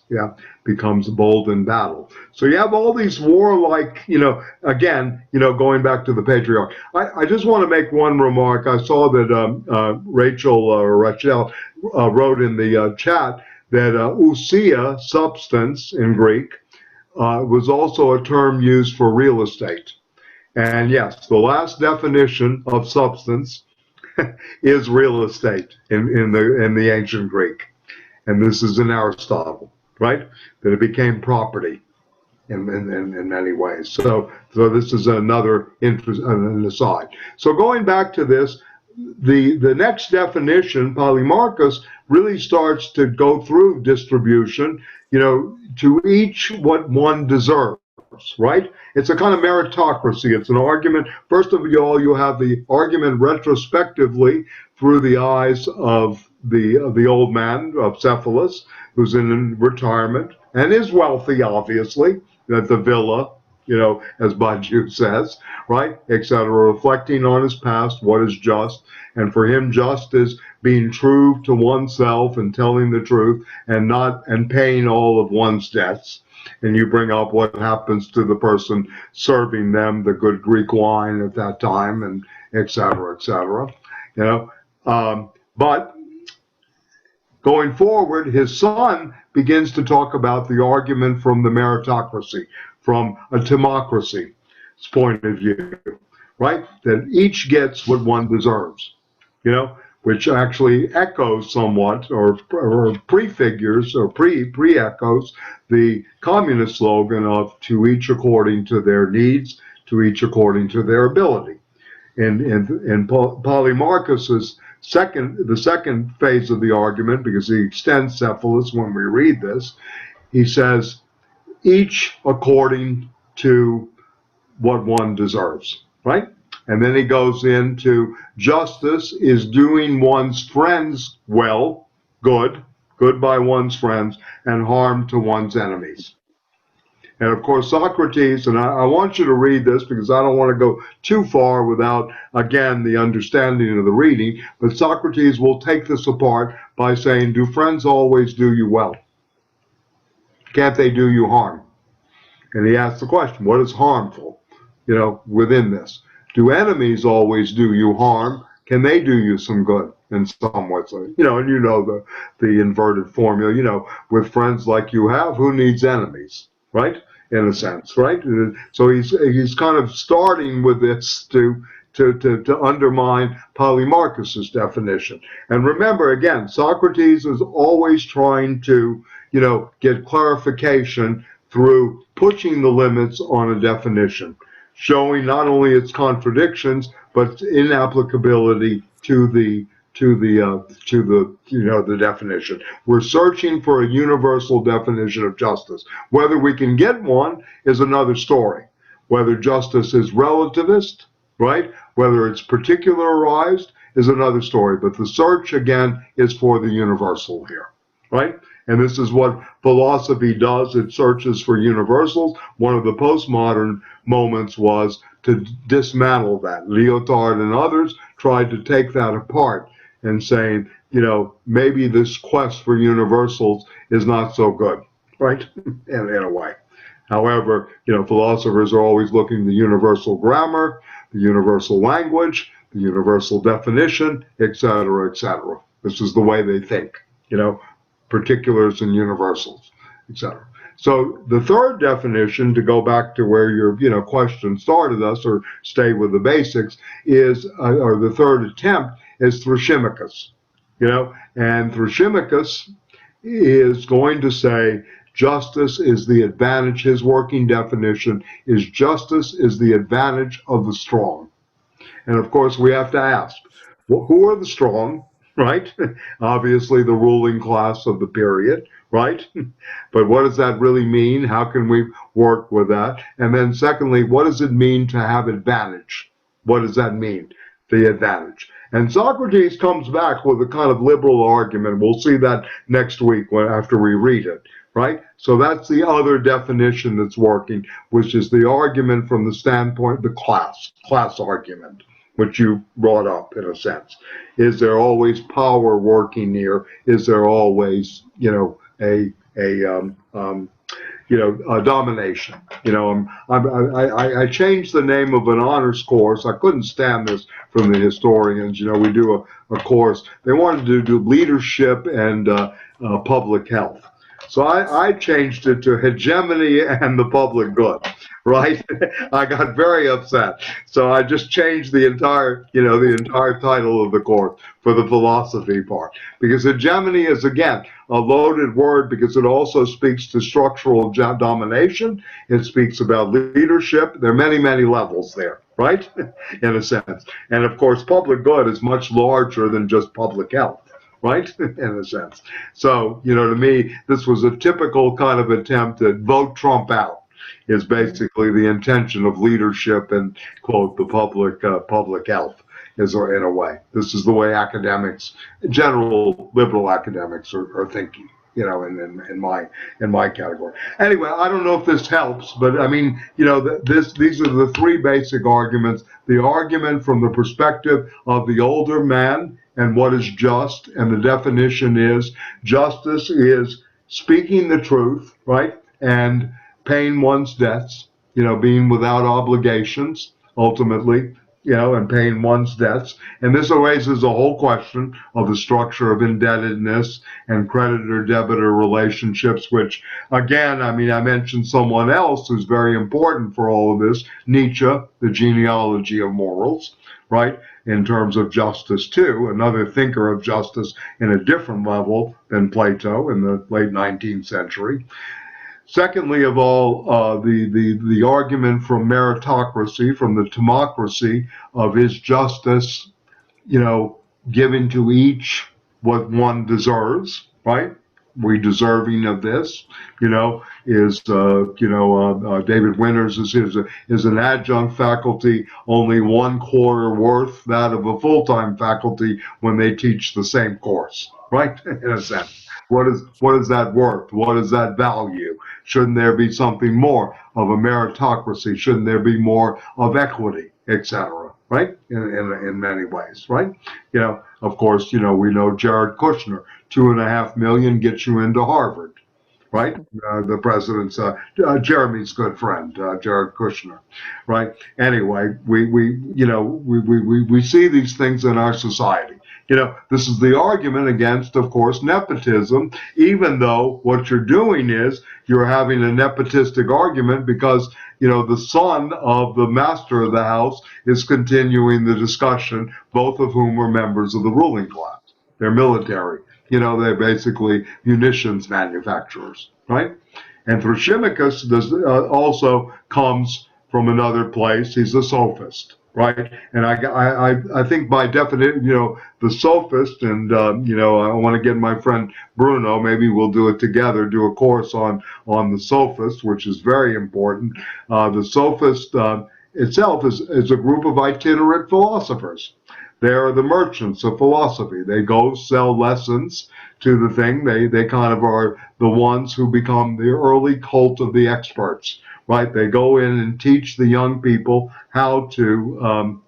becomes bold in battle. So you have all these warlike, again, going back to the patriarch. I just want to make one remark. I saw that Rachel wrote in the chat that ousia, substance in Greek, was also a term used for real estate. And yes, the last definition of substance is real estate in the ancient Greek. And this is in Aristotle, right? That it became property in many ways. So this is another an aside. So going back to this, the next definition, Polemarchus, really starts to go through distribution, to each what one deserves, right? It's a kind of meritocracy. It's an argument. First of all, you have the argument retrospectively through the eyes of the old man of Cephalus, who's in retirement and is wealthy, obviously, at the villa, as Badiou says, right, etc., reflecting on his past, what is just, and for him, just is being true to oneself and telling the truth and paying all of one's debts. And you bring up what happens to the person serving them the good Greek wine at that time, and et cetera, et cetera. But going forward, his son begins to talk about the argument from the meritocracy, from a democracy's point of view, right? That each gets what one deserves, which actually echoes somewhat or prefigures or pre-echoes the communist slogan of to each according to their needs, to each according to their ability. In Polemarchus's the second phase of the argument, because he extends Cephalus when we read this, he says, each according to what one deserves, right? And then he goes into justice is doing one's friends well, good by one's friends, and harm to one's enemies. And of course, Socrates, and I want you to read this because I don't want to go too far without, again, the understanding of the reading, but Socrates will take this apart by saying, do friends always do you well? Can't they do you harm? And he asks the question, what is harmful, within this? Do enemies always do you harm? Can they do you some good in some ways? And the inverted formula, with friends like you have, who needs enemies, right? In a sense, right? So he's kind of starting with this to undermine Polemarchus's definition. And remember, again, Socrates is always trying to, get clarification through pushing the limits on a definition, showing not only its contradictions but its inapplicability to the definition. We're searching for a universal definition of justice. Whether we can get one is another story. Whether justice is relativist, right? Whether it's particularized is another story. But the search, again, is for the universal here, right? And this is what philosophy does. It searches for universals. One of the postmodern moments was to dismantle that. Lyotard and others tried to take that apart and saying, maybe this quest for universals is not so good, right? in a way. However, philosophers are always looking at the universal grammar, the universal language, the universal definition, et cetera, et cetera. This is the way they think, particulars and universals, et cetera. So the third definition, to go back to where your question started us, or stay with the basics, is or the third attempt is Thrasymachus. And Thrasymachus is going to say justice is the advantage. His working definition is justice is the advantage of the strong. And of course, we have to ask, well, who are the strong? Right? Obviously, the ruling class of the period, right? But what does that really mean? How can we work with that? And then secondly, what does it mean to have advantage? What does that mean? the advantage. And Socrates comes back with a kind of liberal argument. We'll see that next week after we read it, right? So that's the other definition that's working, which is the argument from the standpoint, the class argument, which you brought up in a sense. Is there always power working here? Is there always, domination? I changed the name of an honors course. I couldn't stand this from the historians. We do a course. They wanted to do leadership and public health. So I changed it to hegemony and the public good, right? I got very upset. So I just changed the entire title of the course for the philosophy part. Because hegemony is, again, a loaded word because it also speaks to structural domination. It speaks about leadership. There are many, many levels there, right? In a sense. And of course, public good is much larger than just public health. Right, in a sense. So, to me, this was a typical kind of attempt to vote Trump out, is basically the intention of leadership and, quote, the public health, is in a way. This is the way academics, general liberal academics are thinking, in my category. Anyway, I don't know if this helps, but I mean, these are the three basic arguments. The argument from the perspective of the older man, and what is just, and the definition is justice is speaking the truth, right, and paying one's debts, being without obligations, ultimately, and paying one's debts. And this raises a whole question of the structure of indebtedness and creditor-debitor relationships, which, again, I mentioned someone else who's very important for all of this, Nietzsche, the genealogy of morals, right? In terms of justice too, another thinker of justice in a different level than Plato in the late 19th century. Secondly of all, the argument from meritocracy, from the democracy of is justice, given to each what one deserves, right? We deserving of this, is David Winters is an adjunct faculty only 1/4 worth that of a full-time faculty when they teach the same course, right? In a sense, what is that worth? What is that value? Shouldn't there be something more of a meritocracy? Shouldn't there be more of equity, etc.? Right? In many ways, right? Of course, we know Jared Kushner, $2.5 million gets you into Harvard, right? The president's, Jeremy's good friend, Jared Kushner, right? Anyway, we see these things in our society. This is the argument against, of course, nepotism, even though what you're doing is you're having a nepotistic argument because, the son of the master of the house is continuing the discussion, both of whom are members of the ruling class. They're military. They're basically munitions manufacturers, right? And Thrasymachus also comes from another place. He's a sophist, right? And I think by definition, the sophist, and I want to get my friend Bruno, maybe we'll do it together, do a course on the sophist, which is very important. The sophist itself is a group of itinerant philosophers. They are the merchants of philosophy. They go sell lessons to the thing. They kind of are the ones who become the early cult of the experts, right? They go in and teach the young people how to,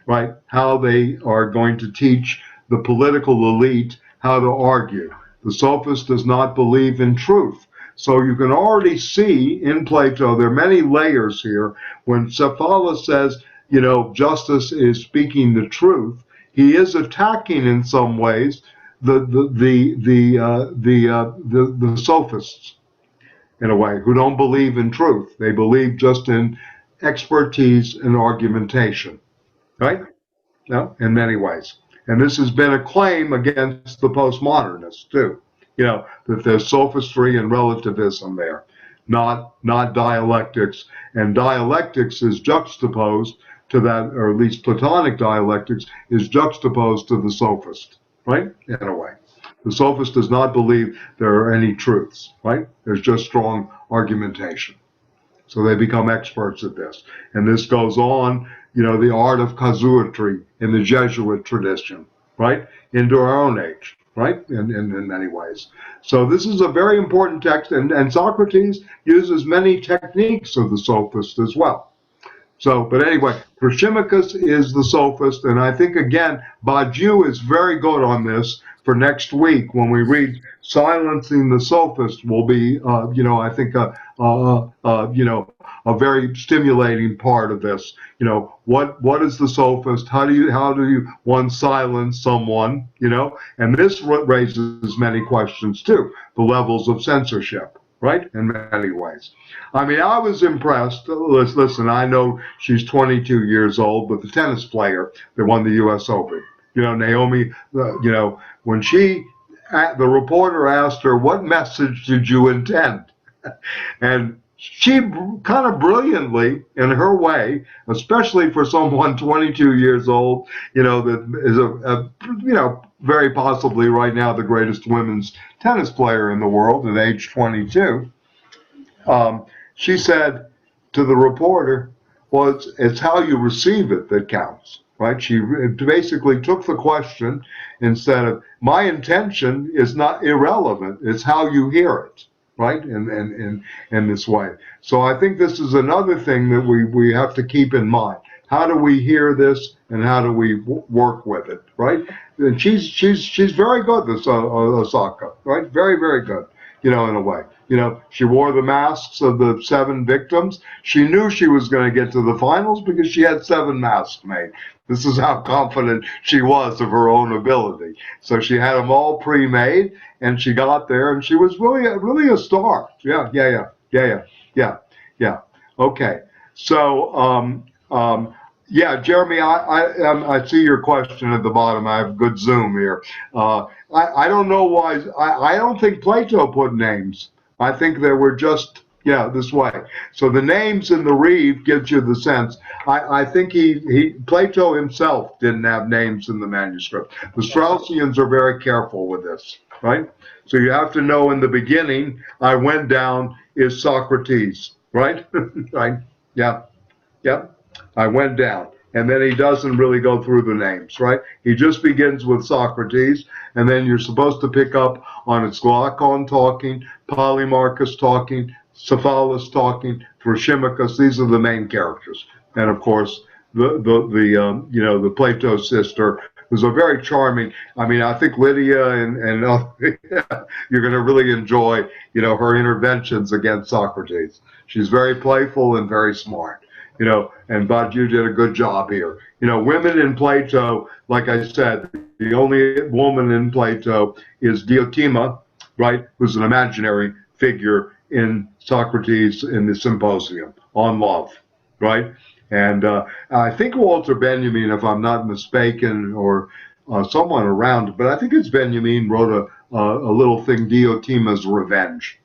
right? How they are going to teach the political elite how to argue. The sophist does not believe in truth. So you can already see in Plato, there are many layers here. When Cephalus says, justice is speaking the truth, he is attacking in some ways the sophists, in a way, who don't believe in truth. They believe just in expertise and argumentation, right? No, in many ways. And this has been a claim against the postmodernists too, that there's sophistry and relativism there, not dialectics. And dialectics is juxtaposed to that, or at least Platonic dialectics is juxtaposed to the sophist, right? In a way. The sophist does not believe there are any truths, right? There's just strong argumentation. So they become experts at this. And this goes on, the art of casuistry in the Jesuit tradition, right, into our own age, right, in many ways. So this is a very important text, and Socrates uses many techniques of the sophist as well. So, but anyway, Thrasymachus is the sophist, and I think, again, Badiou is very good on this for next week when we read Silencing the Sophist will be, I think, a very stimulating part of this. What is the sophist? How do you one silence someone? And this raises many questions too. The levels of censorship, right? In many ways. I mean, I was impressed. Listen, I know she's 22 years old, but the tennis player that won the U.S. Open, Naomi, when the reporter asked her, what message did you intend? And she kind of brilliantly, in her way, especially for someone 22 years old, that is very possibly right now the greatest women's tennis player in the world at age 22. She said to the reporter, well, it's how you receive it that counts, right? She basically took the question instead of, my intention is not irrelevant, it's how you hear it, right? In this way. So I think this is another thing that we have to keep in mind. How do we hear this, and how do we work with it, right? And she's very good, this Osaka, right? Very, very good, in a way. She wore the masks of the 7 victims. She knew she was going to get to the finals because she had 7 masks made. This is how confident she was of her own ability. So she had them all pre-made, and she got there, and she was really a star. Yeah. Okay. So, yeah, Jeremy, I see your question at the bottom. I have good zoom here. I don't know why. I don't think Plato put names. I think they were just, this way. So the names in the Reeve gives you the sense. I think Plato himself didn't have names in the manuscript. The Straussians are very careful with this, right? So you have to know in the beginning, I went down is Socrates, right? Right? Yeah. I went down. And then he doesn't really go through the names, right? He just begins with Socrates, and then you're supposed to pick up on its Glaucon talking, Polemarchus talking, Cephalus talking, Thrasymachus. These are the main characters. And of course, the Plato sister, who's a very charming. I mean, I think Lydia and you're going to really enjoy, her interventions against Socrates. She's very playful and very smart. And Badiou did a good job here. Women in Plato, like I said, the only woman in Plato is Diotima, right, who's an imaginary figure in Socrates in the Symposium on love, right? And I think Walter Benjamin, if I'm not mistaken, or someone around, but I think it's Benjamin wrote a little thing, Diotima's Revenge.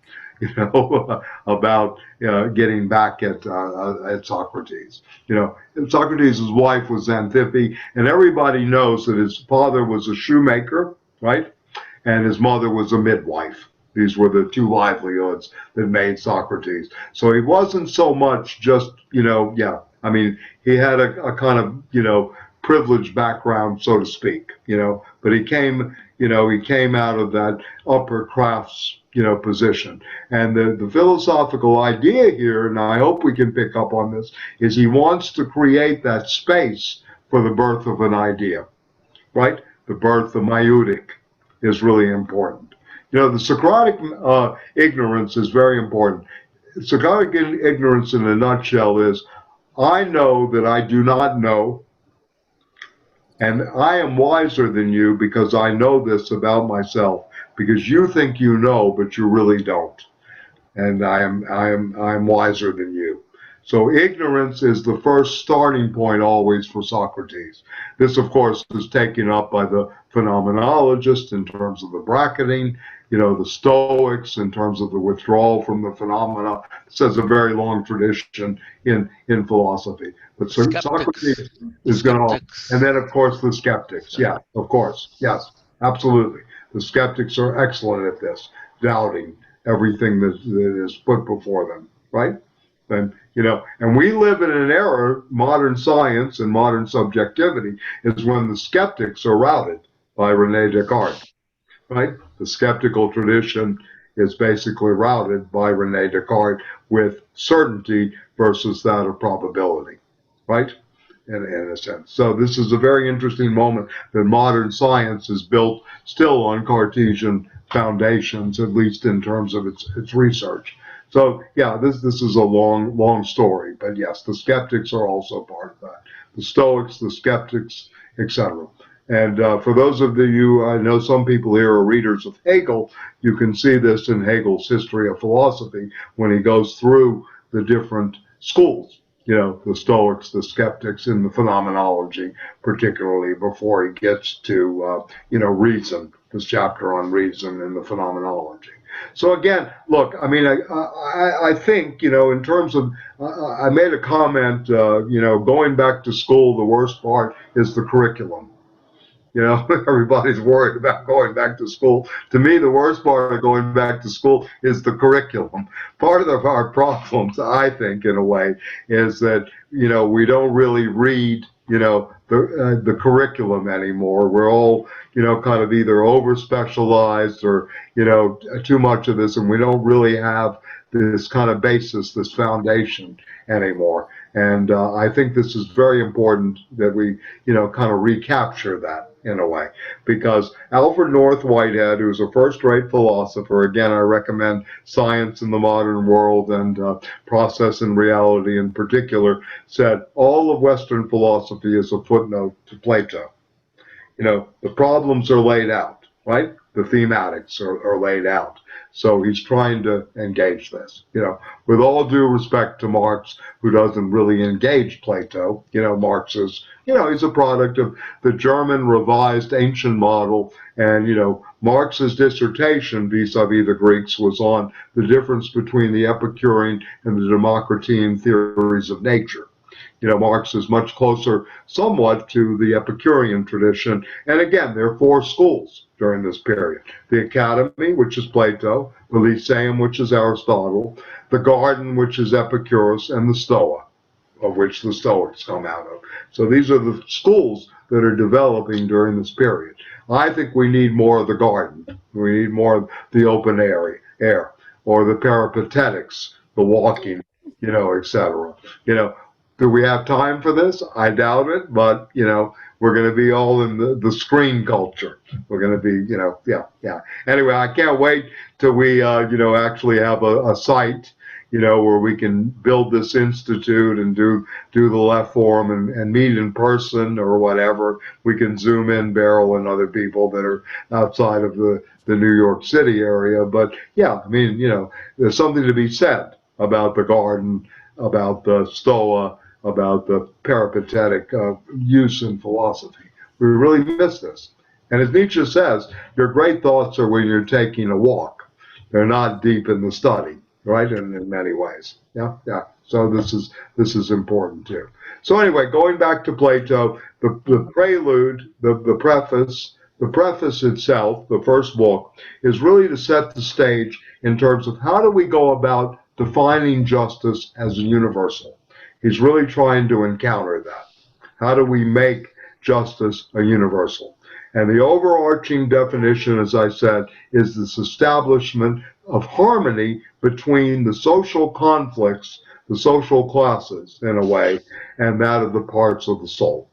About getting back at Socrates. And Socrates' wife was Xanthippe, and everybody knows that his father was a shoemaker, right? And his mother was a midwife. These were the 2 livelihoods that made Socrates. So he wasn't so much just, he had a kind of, privileged background, so to speak, but he came out of that upper crafts, position. And the philosophical idea here, and I hope we can pick up on this, is he wants to create that space for the birth of an idea, right? The birth of maieutic is really important. The Socratic ignorance is very important. Socratic ignorance in a nutshell is, I know that I do not know, and I am wiser than you because I know this about myself, because you think you know, but you really don't. And I am wiser than you. So ignorance is the first starting point always for Socrates. This, of course, is taken up by the phenomenologists in terms of the bracketing, the Stoics in terms of the withdrawal from the phenomena. This has a very long tradition in philosophy. But Socrates is going to, and then, of course, the skeptics. Yeah, of course. Yes, absolutely. The skeptics are excellent at this, doubting everything that is put before them, right? And, and we live in an era, modern science and modern subjectivity, is when the skeptics are routed by Rene Descartes, right? The skeptical tradition is basically routed by Rene Descartes with certainty versus that of probability, right? In a sense. So this is a very interesting moment that modern science is built still on Cartesian foundations, at least in terms of its research. So yeah, this is a long story, but yes, the skeptics are also part of that. The Stoics, the skeptics, etc. And for those of you, I know some people here are readers of Hegel, you can see this in Hegel's History of Philosophy when he goes through the different schools, the Stoics, the skeptics, and the phenomenology, particularly before he gets to, reason, this chapter on reason and the phenomenology. So again, look, I mean, I think, in terms of, I made a comment, going back to school, the worst part is the curriculum. Everybody's worried about going back to school. To me, the worst part of going back to school is the curriculum. Part of our problems, I think, in a way, is that, we don't really read, the curriculum anymore. We're all, kind of either over-specialized or, too much of this, and we don't really have this kind of basis, this foundation anymore. And I think this is very important that we, kind of recapture that in a way, because Alfred North Whitehead, who's a first-rate philosopher, again, I recommend Science in the Modern World and Process and Reality in particular, said all of Western philosophy is a footnote to Plato. The problems are laid out, right? The thematics are laid out. So he's trying to engage this, with all due respect to Marx, who doesn't really engage Plato. Marx is, he's a product of the German revised ancient model. And, Marx's dissertation vis-a-vis the Greeks was on the difference between the Epicurean and the Democritean theories of nature. Marx is much closer somewhat to the Epicurean tradition. And again, there are four schools during this period. The Academy, which is Plato, the Lyceum, which is Aristotle, the Garden, which is Epicurus, and the Stoa, of which the Stoics come out of. So these are the schools that are developing during this period. I think we need more of the garden. We need more of the open air, or the peripatetics, the walking, etc. Do we have time for this? I doubt it, but, we're going to be all in the screen culture. We're going to be, yeah. Anyway, I can't wait till we, actually have a site, where we can build this institute and do the left forum and meet in person or whatever. We can zoom in Beryl and other people that are outside of the New York City area. But yeah, I mean, there's something to be said about the garden, about the Stoa, about the peripatetic use in philosophy. We really miss this. And as Nietzsche says, your great thoughts are when you're taking a walk. They're not deep in the study, right? In many ways. Yeah. So this is important too. So anyway, going back to Plato, the prelude, the preface itself, the first book, is really to set the stage in terms of how do we go about defining justice as a universal. He's really trying to encounter that. How do we make justice a universal? And the overarching definition, as I said, is this establishment of harmony between the social conflicts, the social classes, in a way, and that of the parts of the soul.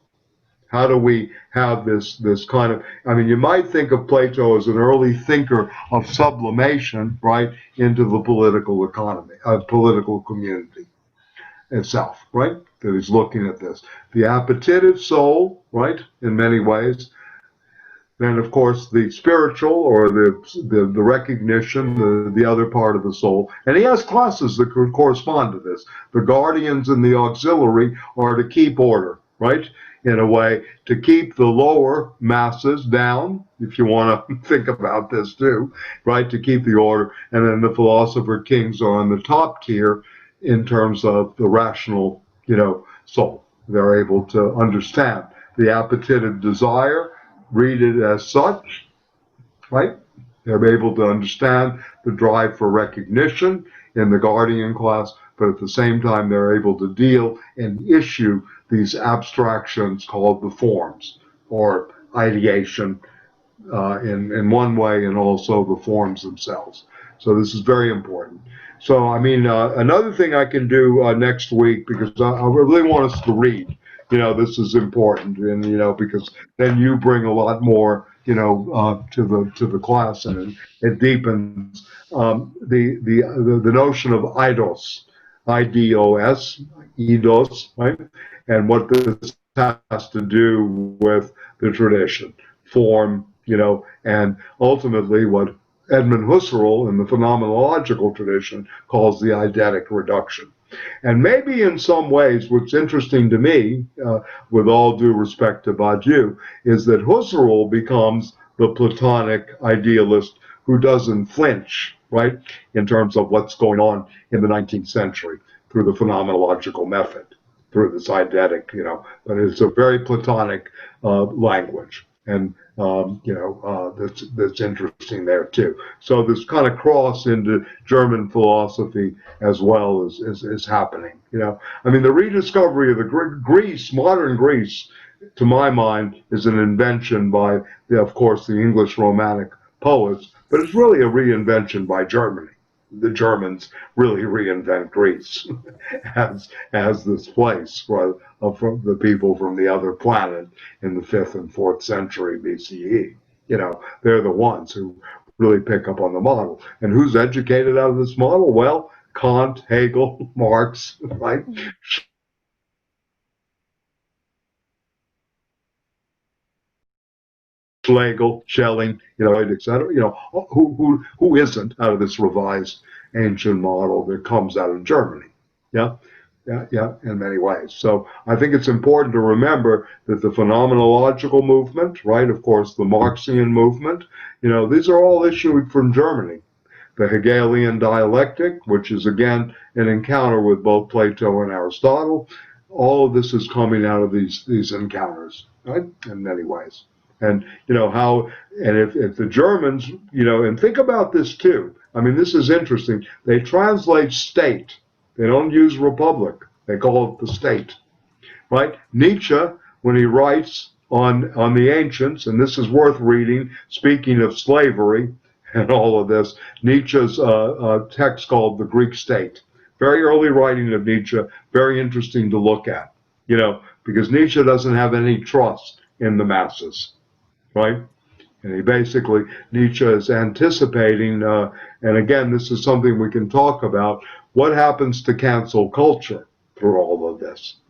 How do we have this kind of, I mean, you might think of Plato as an early thinker of sublimation, right, into the political economy, political community itself, right? That he's looking at this. The appetitive soul, right, in many ways. Then, of course, the spiritual or the recognition, the other part of the soul. And he has classes that correspond to this. The guardians and the auxiliary are to keep order, right? In a way, to keep the lower masses down, if you want to think about this too, right? To keep the order. And then the philosopher kings are on the top tier in terms of the rational, soul. They're able to understand the appetitive desire, read it as such, right? They're able to understand the drive for recognition in the guardian class, but at the same time they're able to deal and issue these abstractions called the forms, or ideation in one way, and also the forms themselves. So this is very important. So, I mean, another thing I can do next week, because I really want us to read, this is important, and, because then you bring a lot more, to the class, and it deepens the notion of eidos, IDOS, eidos, right? And what this has to do with the tradition, form, and ultimately what Edmund Husserl in the phenomenological tradition calls the eidetic reduction. And maybe in some ways, what's interesting to me, with all due respect to Badiou, is that Husserl becomes the Platonic idealist who doesn't flinch, right, in terms of what's going on in the 19th century through the phenomenological method, through this eidetic, but it's a very Platonic language. And that's interesting there too. So this kind of cross into German philosophy as well is happening. I mean, the rediscovery of the Greece, modern Greece, to my mind, is an invention by, of course, the English Romantic poets, but it's really a reinvention by Germany. The Germans really reinvent Greece as this place for the people from the other planet in the 5th and 4th century B.C.E. They're the ones who really pick up on the model. And who's educated out of this model? Well, Kant, Hegel, Marx, right? Schlegel, Schelling, et cetera. Who isn't out of this revised ancient model that comes out of Germany? Yeah, in many ways. So I think it's important to remember that the phenomenological movement, right, of course, the Marxian movement, these are all issued from Germany. The Hegelian dialectic, which is again an encounter with both Plato and Aristotle, all of this is coming out of these encounters, right, in many ways. And if the Germans, and think about this too. I mean, this is interesting. They translate state. They don't use republic. They call it the state, right? Nietzsche, when he writes on the ancients, and this is worth reading, speaking of slavery and all of this, Nietzsche's text called The Greek State. Very early writing of Nietzsche, very interesting to look at, because Nietzsche doesn't have any trust in the masses. Right? And Nietzsche is anticipating, and again, this is something we can talk about, what happens to cancel culture through all of this.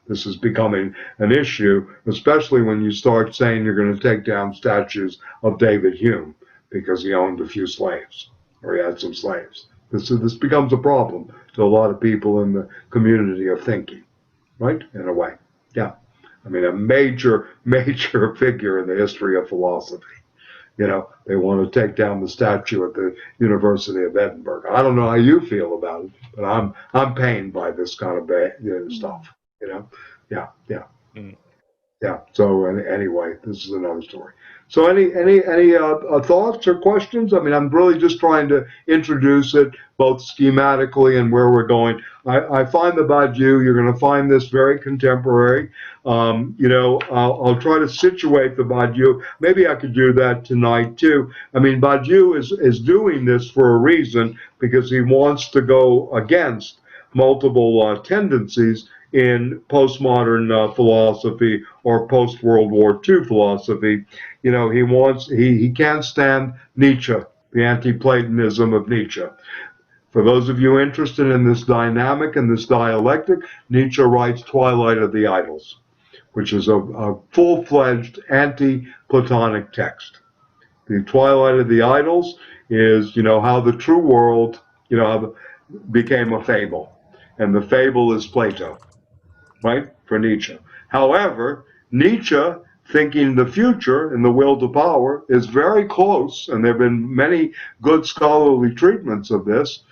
This is becoming an issue, especially when you start saying you're going to take down statues of David Hume because he owned a few slaves, or he had some slaves. This becomes a problem to a lot of people in the community of thinking, right? In a way. Yeah. I mean, a major figure in the history of philosophy. They want to take down the statue at the University of Edinburgh. I don't know how you feel about it, but I'm pained by this kind of stuff. Yeah. Mm. Yeah. So anyway, this is another story. So any thoughts or questions? I mean, I'm really just trying to introduce it both schematically and where we're going. I find the Badiou, you're going to find this very contemporary. I'll try to situate the Badiou. Maybe I could do that tonight too. I mean, Badiou is doing this for a reason, because he wants to go against multiple tendencies in postmodern philosophy or post-World War II philosophy. He can't stand Nietzsche, the anti-Platonism of Nietzsche. For those of you interested in this dynamic and this dialectic, Nietzsche writes Twilight of the Idols, which is a full-fledged anti-Platonic text. The Twilight of the Idols is, how the true world, became a fable. And the fable is Plato, right, for Nietzsche. However, Nietzsche, thinking the future and the will to power, is very close, and there have been many good scholarly treatments of this,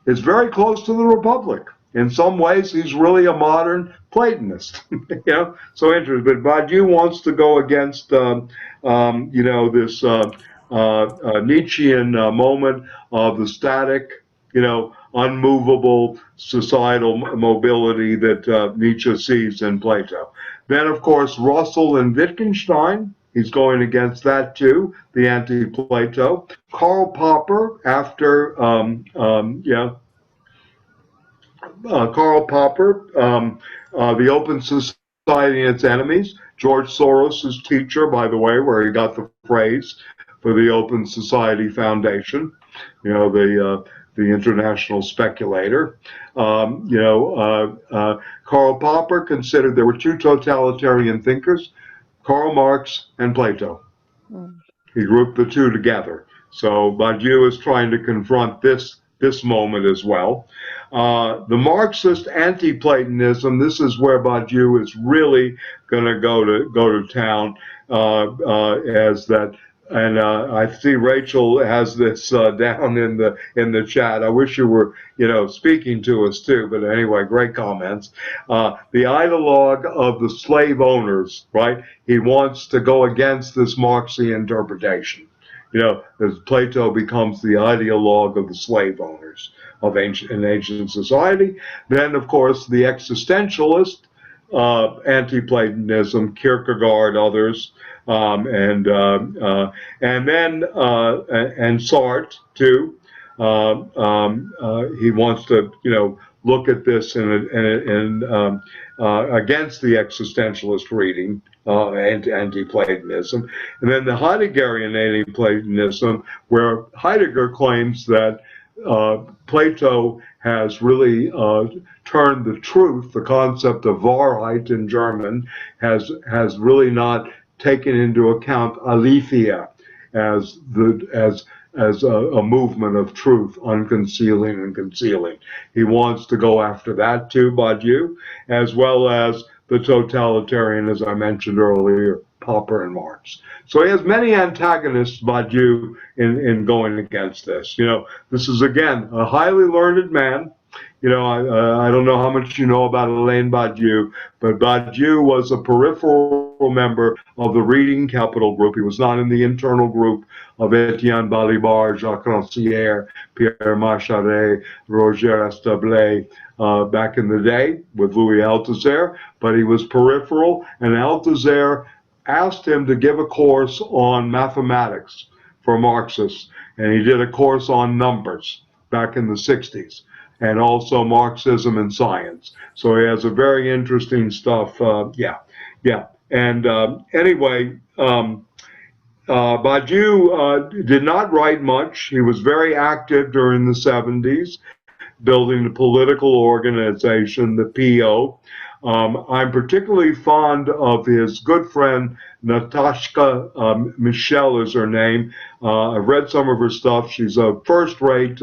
is very close to the Republic. In some ways, he's really a modern Platonist. So interesting. But Badiou wants to go against, this Nietzschean moment of the static, unmovable societal mobility that Nietzsche sees in Plato. Then, of course, Russell and Wittgenstein, he's going against that too, the anti-Plato. Karl Popper, after, Karl Popper, The Open Society and Its Enemies, George Soros' teacher, by the way, where he got the phrase for the Open Society Foundation, the international speculator. Karl Popper considered there were two totalitarian thinkers, Karl Marx and Plato. He grouped the two together. So Badiou is trying to confront this moment as well. The Marxist Anti-Platonism, this is where Badiou is really going to go to town as that. And I see Rachel has this down in the chat. I wish you were, speaking to us too. But anyway, great comments. The ideologue of the slave owners, right? He wants to go against this Marxian interpretation. As Plato becomes the ideologue of the slave owners of ancient society. Then, of course, the existentialist anti-Platonism, Kierkegaard, others. And then Sartre too. He wants to look at this in against the existentialist reading, anti-Platonism, and then the Heideggerian anti-Platonism, where Heidegger claims that Plato has really turned the truth, the concept of Wahrheit in German, has really not taken into account aletheia as a movement of truth, unconcealing and concealing. He wants to go after that too, Badiou, as well as the totalitarian, as I mentioned earlier, Popper and Marx. So he has many antagonists, Badiou, in going against this. This is, again, a highly learned man. I don't know how much you know about Alain Badiou, but Badiou was a peripheral member of the Reading Capital Group. He was not in the internal group of Etienne Balibar, Jacques Rancière, Pierre Macharet, Roger Establé back in the day with Louis Althusser, but he was peripheral, and Althusser asked him to give a course on mathematics for Marxists, and he did a course on numbers back in the 60s. And also Marxism and science. So he has a very interesting stuff. And anyway, Badiou did not write much. He was very active during the 70s, building the political organization, the PO. I'm particularly fond of his good friend, Natashka Michel is her name. I've read some of her stuff. She's a first-rate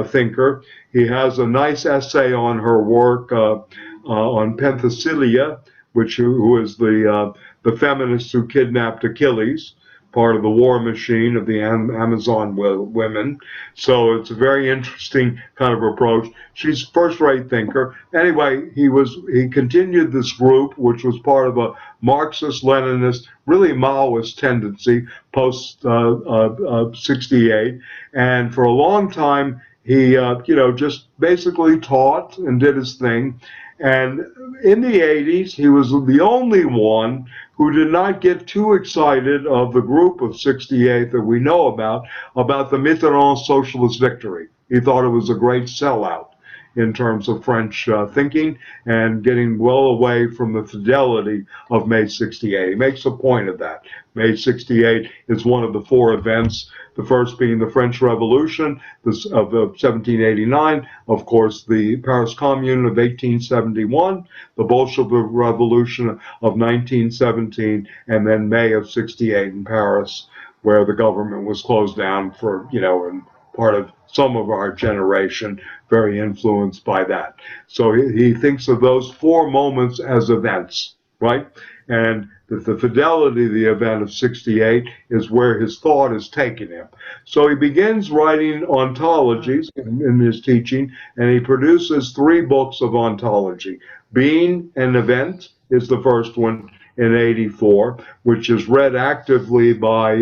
thinker. He has a nice essay on her work on Penthesilea, who is the feminist who kidnapped Achilles, part of the war machine of the Amazon women. So it's a very interesting kind of approach. She's a first-rate thinker. Anyway, he continued this group, which was part of a Marxist-Leninist, really Maoist tendency post 68. And for a long time, he just basically taught and did his thing. And in the 80s, he was the only one who did not get too excited of the group of 68 that we know about the Mitterrand socialist victory. He thought it was a great sellout in terms of French thinking and getting well away from the fidelity of May 68. He makes a point of that. May 68 is one of the four events, the first being the French Revolution of 1789, of course, the Paris Commune of 1871, the Bolshevik Revolution of 1917, and then May of 68 in Paris, where the government was closed down for, and part of some of our generation, very influenced by that. So he thinks of those four moments as events, right? And the fidelity of the event of 68 is where his thought is taking him. So he begins writing ontologies in his teaching, and he produces 3 books of ontology. Being an Event is the first one. in '84, which is read actively by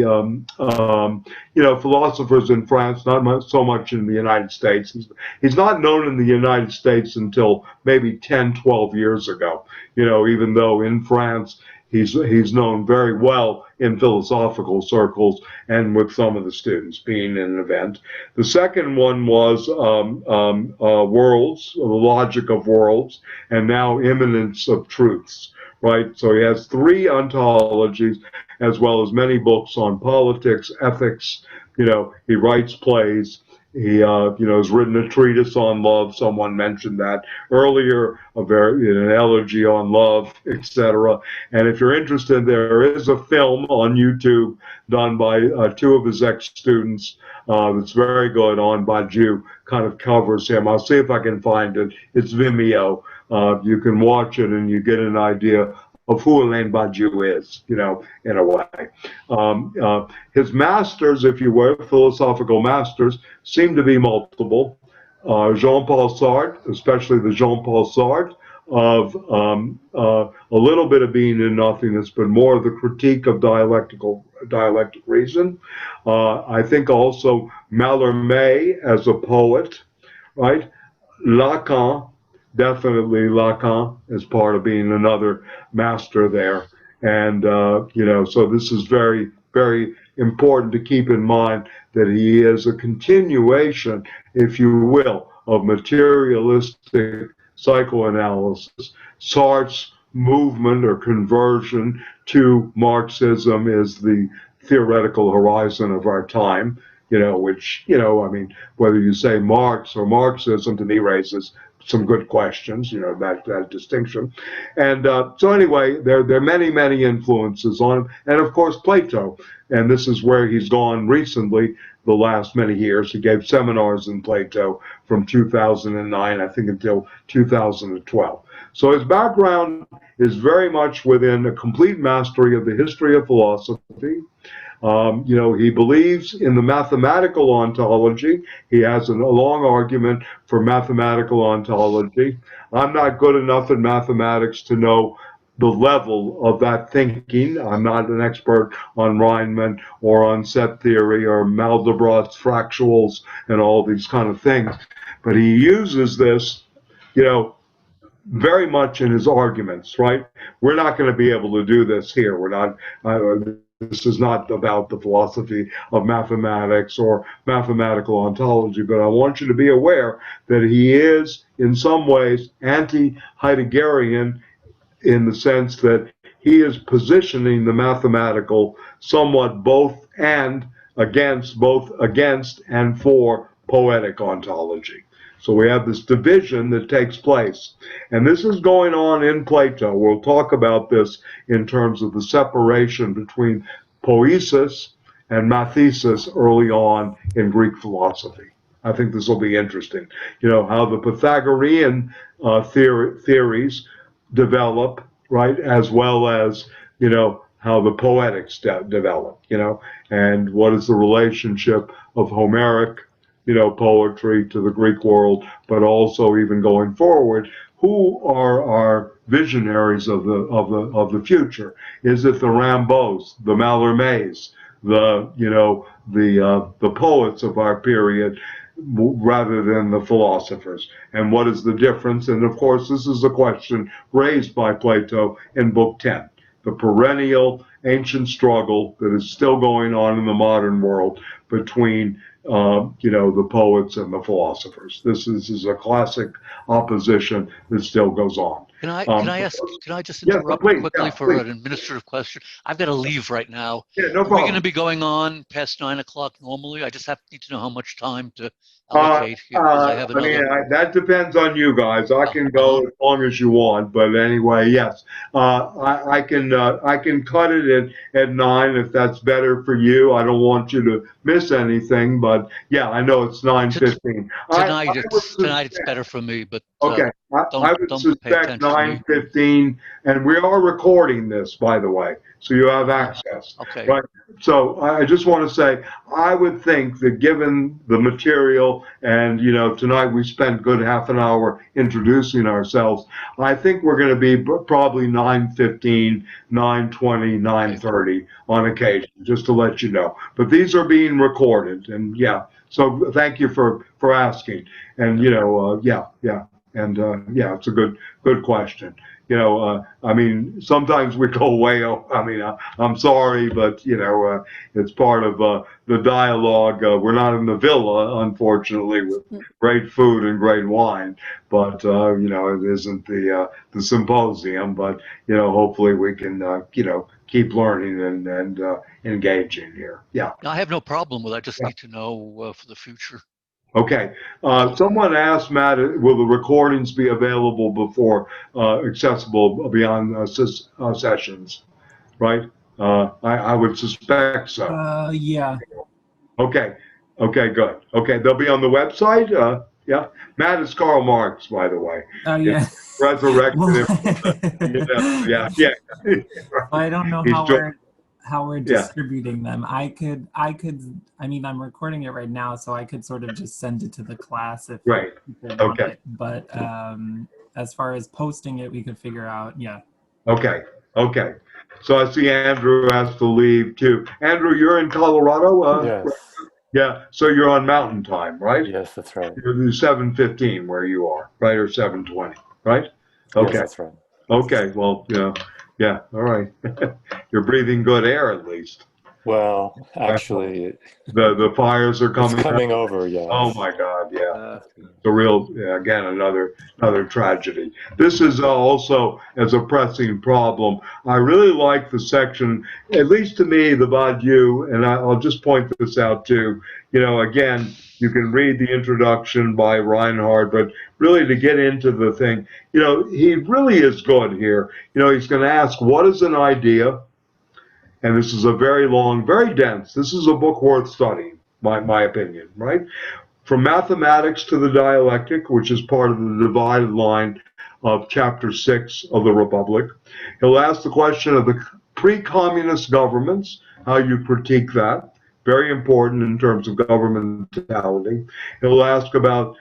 philosophers in France, not so much in the United States. He's not known in the United States until maybe 10, 12 years ago. Even though in France he's known very well in philosophical circles and with some of the students being in an event. The second one was Worlds, the Logic of Worlds, and now Immanence of Truths, right? So he has 3 ontologies as well as many books on politics, ethics. He writes plays. He, has written a treatise on love. Someone mentioned that earlier, an elegy on love, etc. And if you're interested, there is a film on YouTube done by 2 of his ex-students. It's very good. Alain Badiou kind of covers him. I'll see if I can find it. It's Vimeo. You can watch it and you get an idea of who Alain Badiou is, in a way. His masters, if you will, philosophical masters, seem to be multiple. Jean-Paul Sartre, especially the Jean-Paul Sartre of a little bit of being in nothingness, but more of the critique of dialectic reason. I think also Mallarmé as a poet, right? Lacan, definitely Lacan is part of being another master there. And, so this is very, very important to keep in mind that he is a continuation, if you will, of materialistic psychoanalysis. Sartre's movement or conversion to Marxism is the theoretical horizon of our time, which, whether you say Marx or Marxism to me raises some good questions, that distinction. And so anyway, there are many, many influences on him. And of course, Plato. And this is where he's gone recently, the last many years. He gave seminars in Plato from 2009, I think, until 2012. So his background is very much within a complete mastery of the history of philosophy. He believes in the mathematical ontology. He has a long argument for mathematical ontology. I'm not good enough in mathematics to know the level of that thinking. I'm not an expert on Riemann or on set theory or Mandelbrot's fractals and all these kind of things. But he uses this, very much in his arguments, right? We're not going to be able to do this here. We're not. This is not about the philosophy of mathematics or mathematical ontology, but I want you to be aware that he is, in some ways, anti-Heideggerian in the sense that he is positioning the mathematical somewhat both against and for poetic ontology. So we have this division that takes place. And this is going on in Plato. We'll talk about this in terms of the separation between poiesis and mathesis early on in Greek philosophy. I think this will be interesting. How the Pythagorean theories develop, right, as well as, how the poetics develop, and what is the relationship of Homeric poetry to the Greek world, but also even going forward, who are our visionaries of the future? Is it the Rimbaud's, the Mallarmés, the poets of our period, rather than the philosophers? And what is the difference? And of course, this is a question raised by Plato in Book 10, the perennial ancient struggle that is still going on in the modern world between the poets and the philosophers. This is a classic opposition that still goes on. Can I just interrupt quickly for an administrative question? I've got to leave right now. Yeah, no problem. Are we going to be going on past 9 o'clock normally? I just need to know how much time to allocate here. I have another... that depends on you guys. I can go as long as you want, but anyway, yes, I can cut it at 9 if that's better for you. I don't want you to miss anything, but yeah, I know it's 9:15. Tonight it's better for me, but okay. I would don't pay suspect attention. me. 9:15, and we are recording this, by the way, so you have access. Okay. Right. So I just want to say, I would think that given the material, and tonight we spent good half an hour introducing ourselves, I think we're going to be probably 9:15, 9:20, 9:30 on occasion, just to let you know. But these are being recorded, and yeah. So thank you for asking, and it's a good question. I mean, sometimes we go way. I mean, I'm sorry, but it's part of the dialogue. We're not in the villa, unfortunately, with great food and great wine, but it isn't the symposium. But hopefully we can keep learning and engaging here. Yeah. No, I have no problem with it. I just need to know for the future. Okay. Someone asked Matt, will the recordings be available before accessible beyond sessions? Right? I would suspect so. Yeah. Okay. Okay, good. Okay, they'll be on the website? Yeah. Matt is Karl Marx, by the way. Oh, yeah. Resurrected Well, yeah. I don't know how we're Yeah. distributing them. I mean, I'm recording it right now, so I could sort of just send it to the class if Right. people want Okay. it. But as far as posting it, we could figure out, yeah. Okay. Okay. So I see Andrew has to leave too. Andrew, you're in Colorado? Yes. Yeah. So you're on Mountain Time, right? Yes, that's right. You're 7:15 where you are, right? Or 7:20, right? Okay. Yes, that's right. Okay. Well, yeah. All right. You're breathing good air at least. Well, actually, The fires are it's coming out. over, yes. Oh my God, yeah. The real, again, another tragedy. This is also as a pressing problem. I really like the section, at least to me, the Badiou, and I'll just point this out too. Again, you can read the introduction by Reinhardt, but really to get into the thing, he really is good here. He's going to ask, what is an idea? And this is a very long, very dense. This is a book worth studying, my opinion, right? From mathematics to the dialectic, which is part of the divided line of chapter 6 of the Republic. He'll ask the question of the pre-communist governments, how you critique that. Very important in terms of governmentality. He'll ask about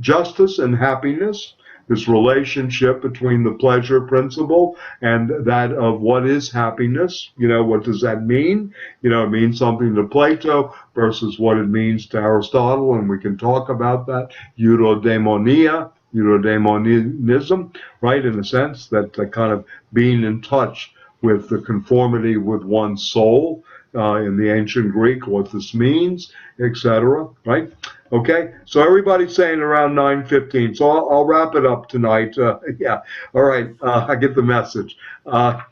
justice and happiness, this relationship between the pleasure principle and that of what is happiness. What does that mean? It means something to Plato versus what it means to Aristotle, and we can talk about that. Eudaimonism, right, in a sense, that kind of being in touch with the conformity with one's soul, in the ancient Greek, what this means, etc., right? Okay, so everybody's saying around 9:15, so I'll wrap it up tonight. Yeah, all right, I get the message. And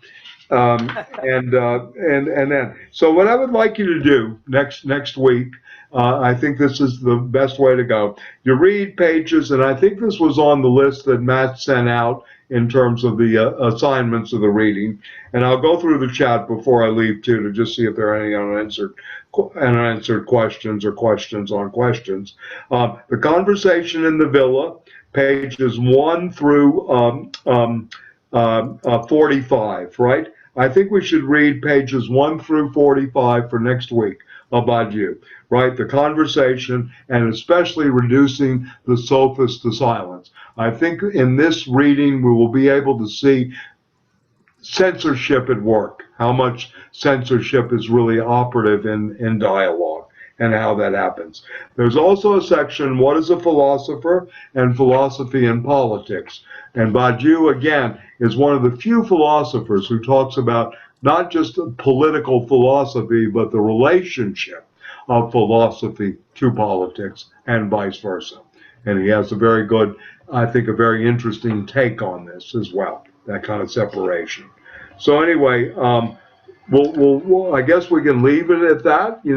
then, so what I would like you to do next week, I think this is the best way to go. You read pages, and I think this was on the list that Matt sent out in terms of the assignments of the reading. And I'll go through the chat before I leave too, to just see if there are any unanswered questions or questions on questions. The conversation in the villa, pages 1 through 45, right? I think we should read pages 1 through 45 for next week about you, right? The conversation, and especially reducing the sophist to silence. I think in this reading we will be able to see censorship at work, how much censorship is really operative in dialogue, and how that happens. There's also a section, what is a philosopher, and philosophy and politics. And Badiou, again, is one of the few philosophers who talks about not just political philosophy, but the relationship of philosophy to politics and vice versa. And he has a very good, I think, a very interesting take on this as well, that kind of separation. So anyway, we'll I guess we can leave it at that. We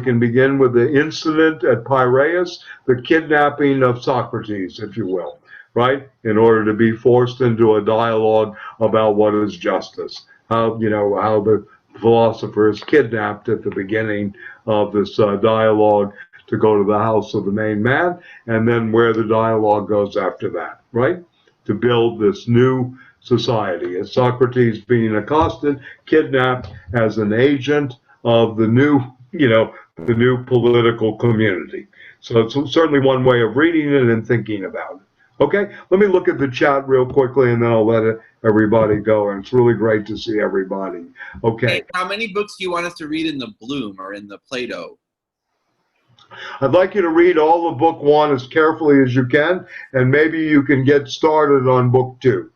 can begin with the incident at Piraeus, the kidnapping of Socrates, if you will, right? In order to be forced into a dialogue about what is justice. How the philosopher is kidnapped at the beginning of this dialogue to go to the house of the main man, and then where the dialogue goes after that, right? To build this new society. As Socrates being accosted, kidnapped as an agent of the new, the new political community. So it's certainly one way of reading it and thinking about it. Okay, let me look at the chat real quickly and then I'll let everybody go. And it's really great to see everybody. Okay. Hey, how many books do you want us to read in the Bloom or in the Plato? I'd like you to read all of book 1 as carefully as you can, and maybe you can get started on book 2,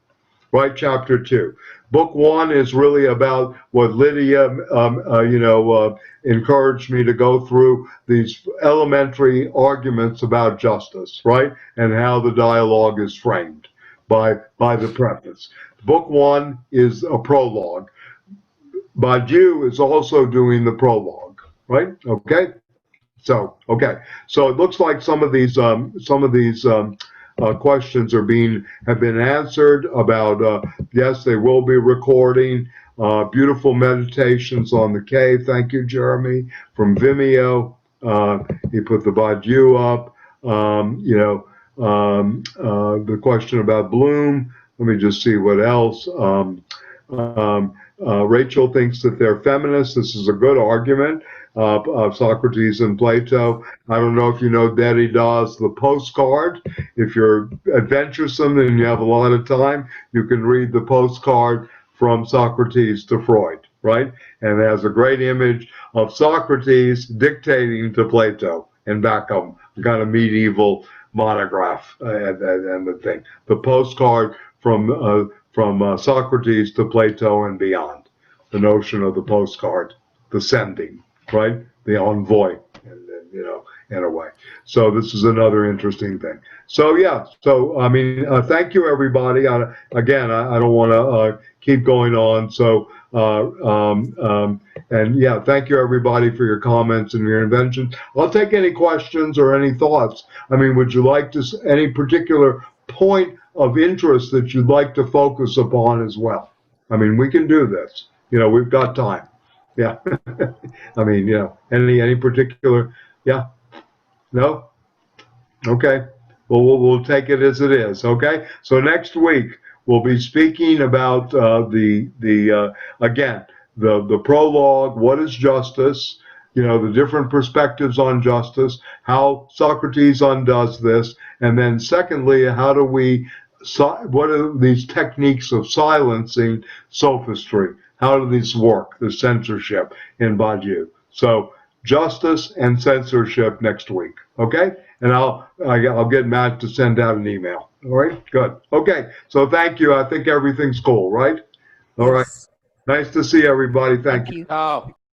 right? Chapter 2. Book 1 is really about what Lydia, encouraged me to go through these elementary arguments about justice, right? And how the dialogue is framed by the preface. Book 1 is a prologue. Badiou is also doing the prologue, right? Okay. So it looks like some of these questions have been answered about, yes, they will be recording, beautiful meditations on the cave. Thank you, Jeremy, from Vimeo. He put the Badiou up, the question about Bloom. Let me just see what else. Rachel thinks that they're feminists. This is a good argument. Of Socrates and Plato. I don't know if you know Derrida's The Postcard. If you're adventuresome and you have a lot of time, you can read the postcard from Socrates to Freud, right? And it has a great image of Socrates dictating to Plato and back of him, kind of medieval monograph and the thing. The postcard from Socrates to Plato and beyond. The notion of the postcard, the sending. Right, the envoy, in a way. So this is another interesting thing. So yeah, thank you everybody. I don't want to keep going on. So thank you everybody for your comments and your inventions. I'll take any questions or any thoughts. Would you like to any particular point of interest that you'd like to focus upon as well? We can do this. We've got time. Yeah. Any particular, yeah? No? Okay. Well, we'll take it as it is. Okay. So next week we'll be speaking about the prologue. What is justice? The different perspectives on justice. How Socrates undoes this, and then secondly, what are these techniques of silencing sophistry? How do these work, the censorship in Badiou? So justice and censorship next week, okay? And I'll get Matt to send out an email. All right, good. Okay, so thank you. I think everything's cool, right? All right. Nice to see everybody. Thank you. Oh.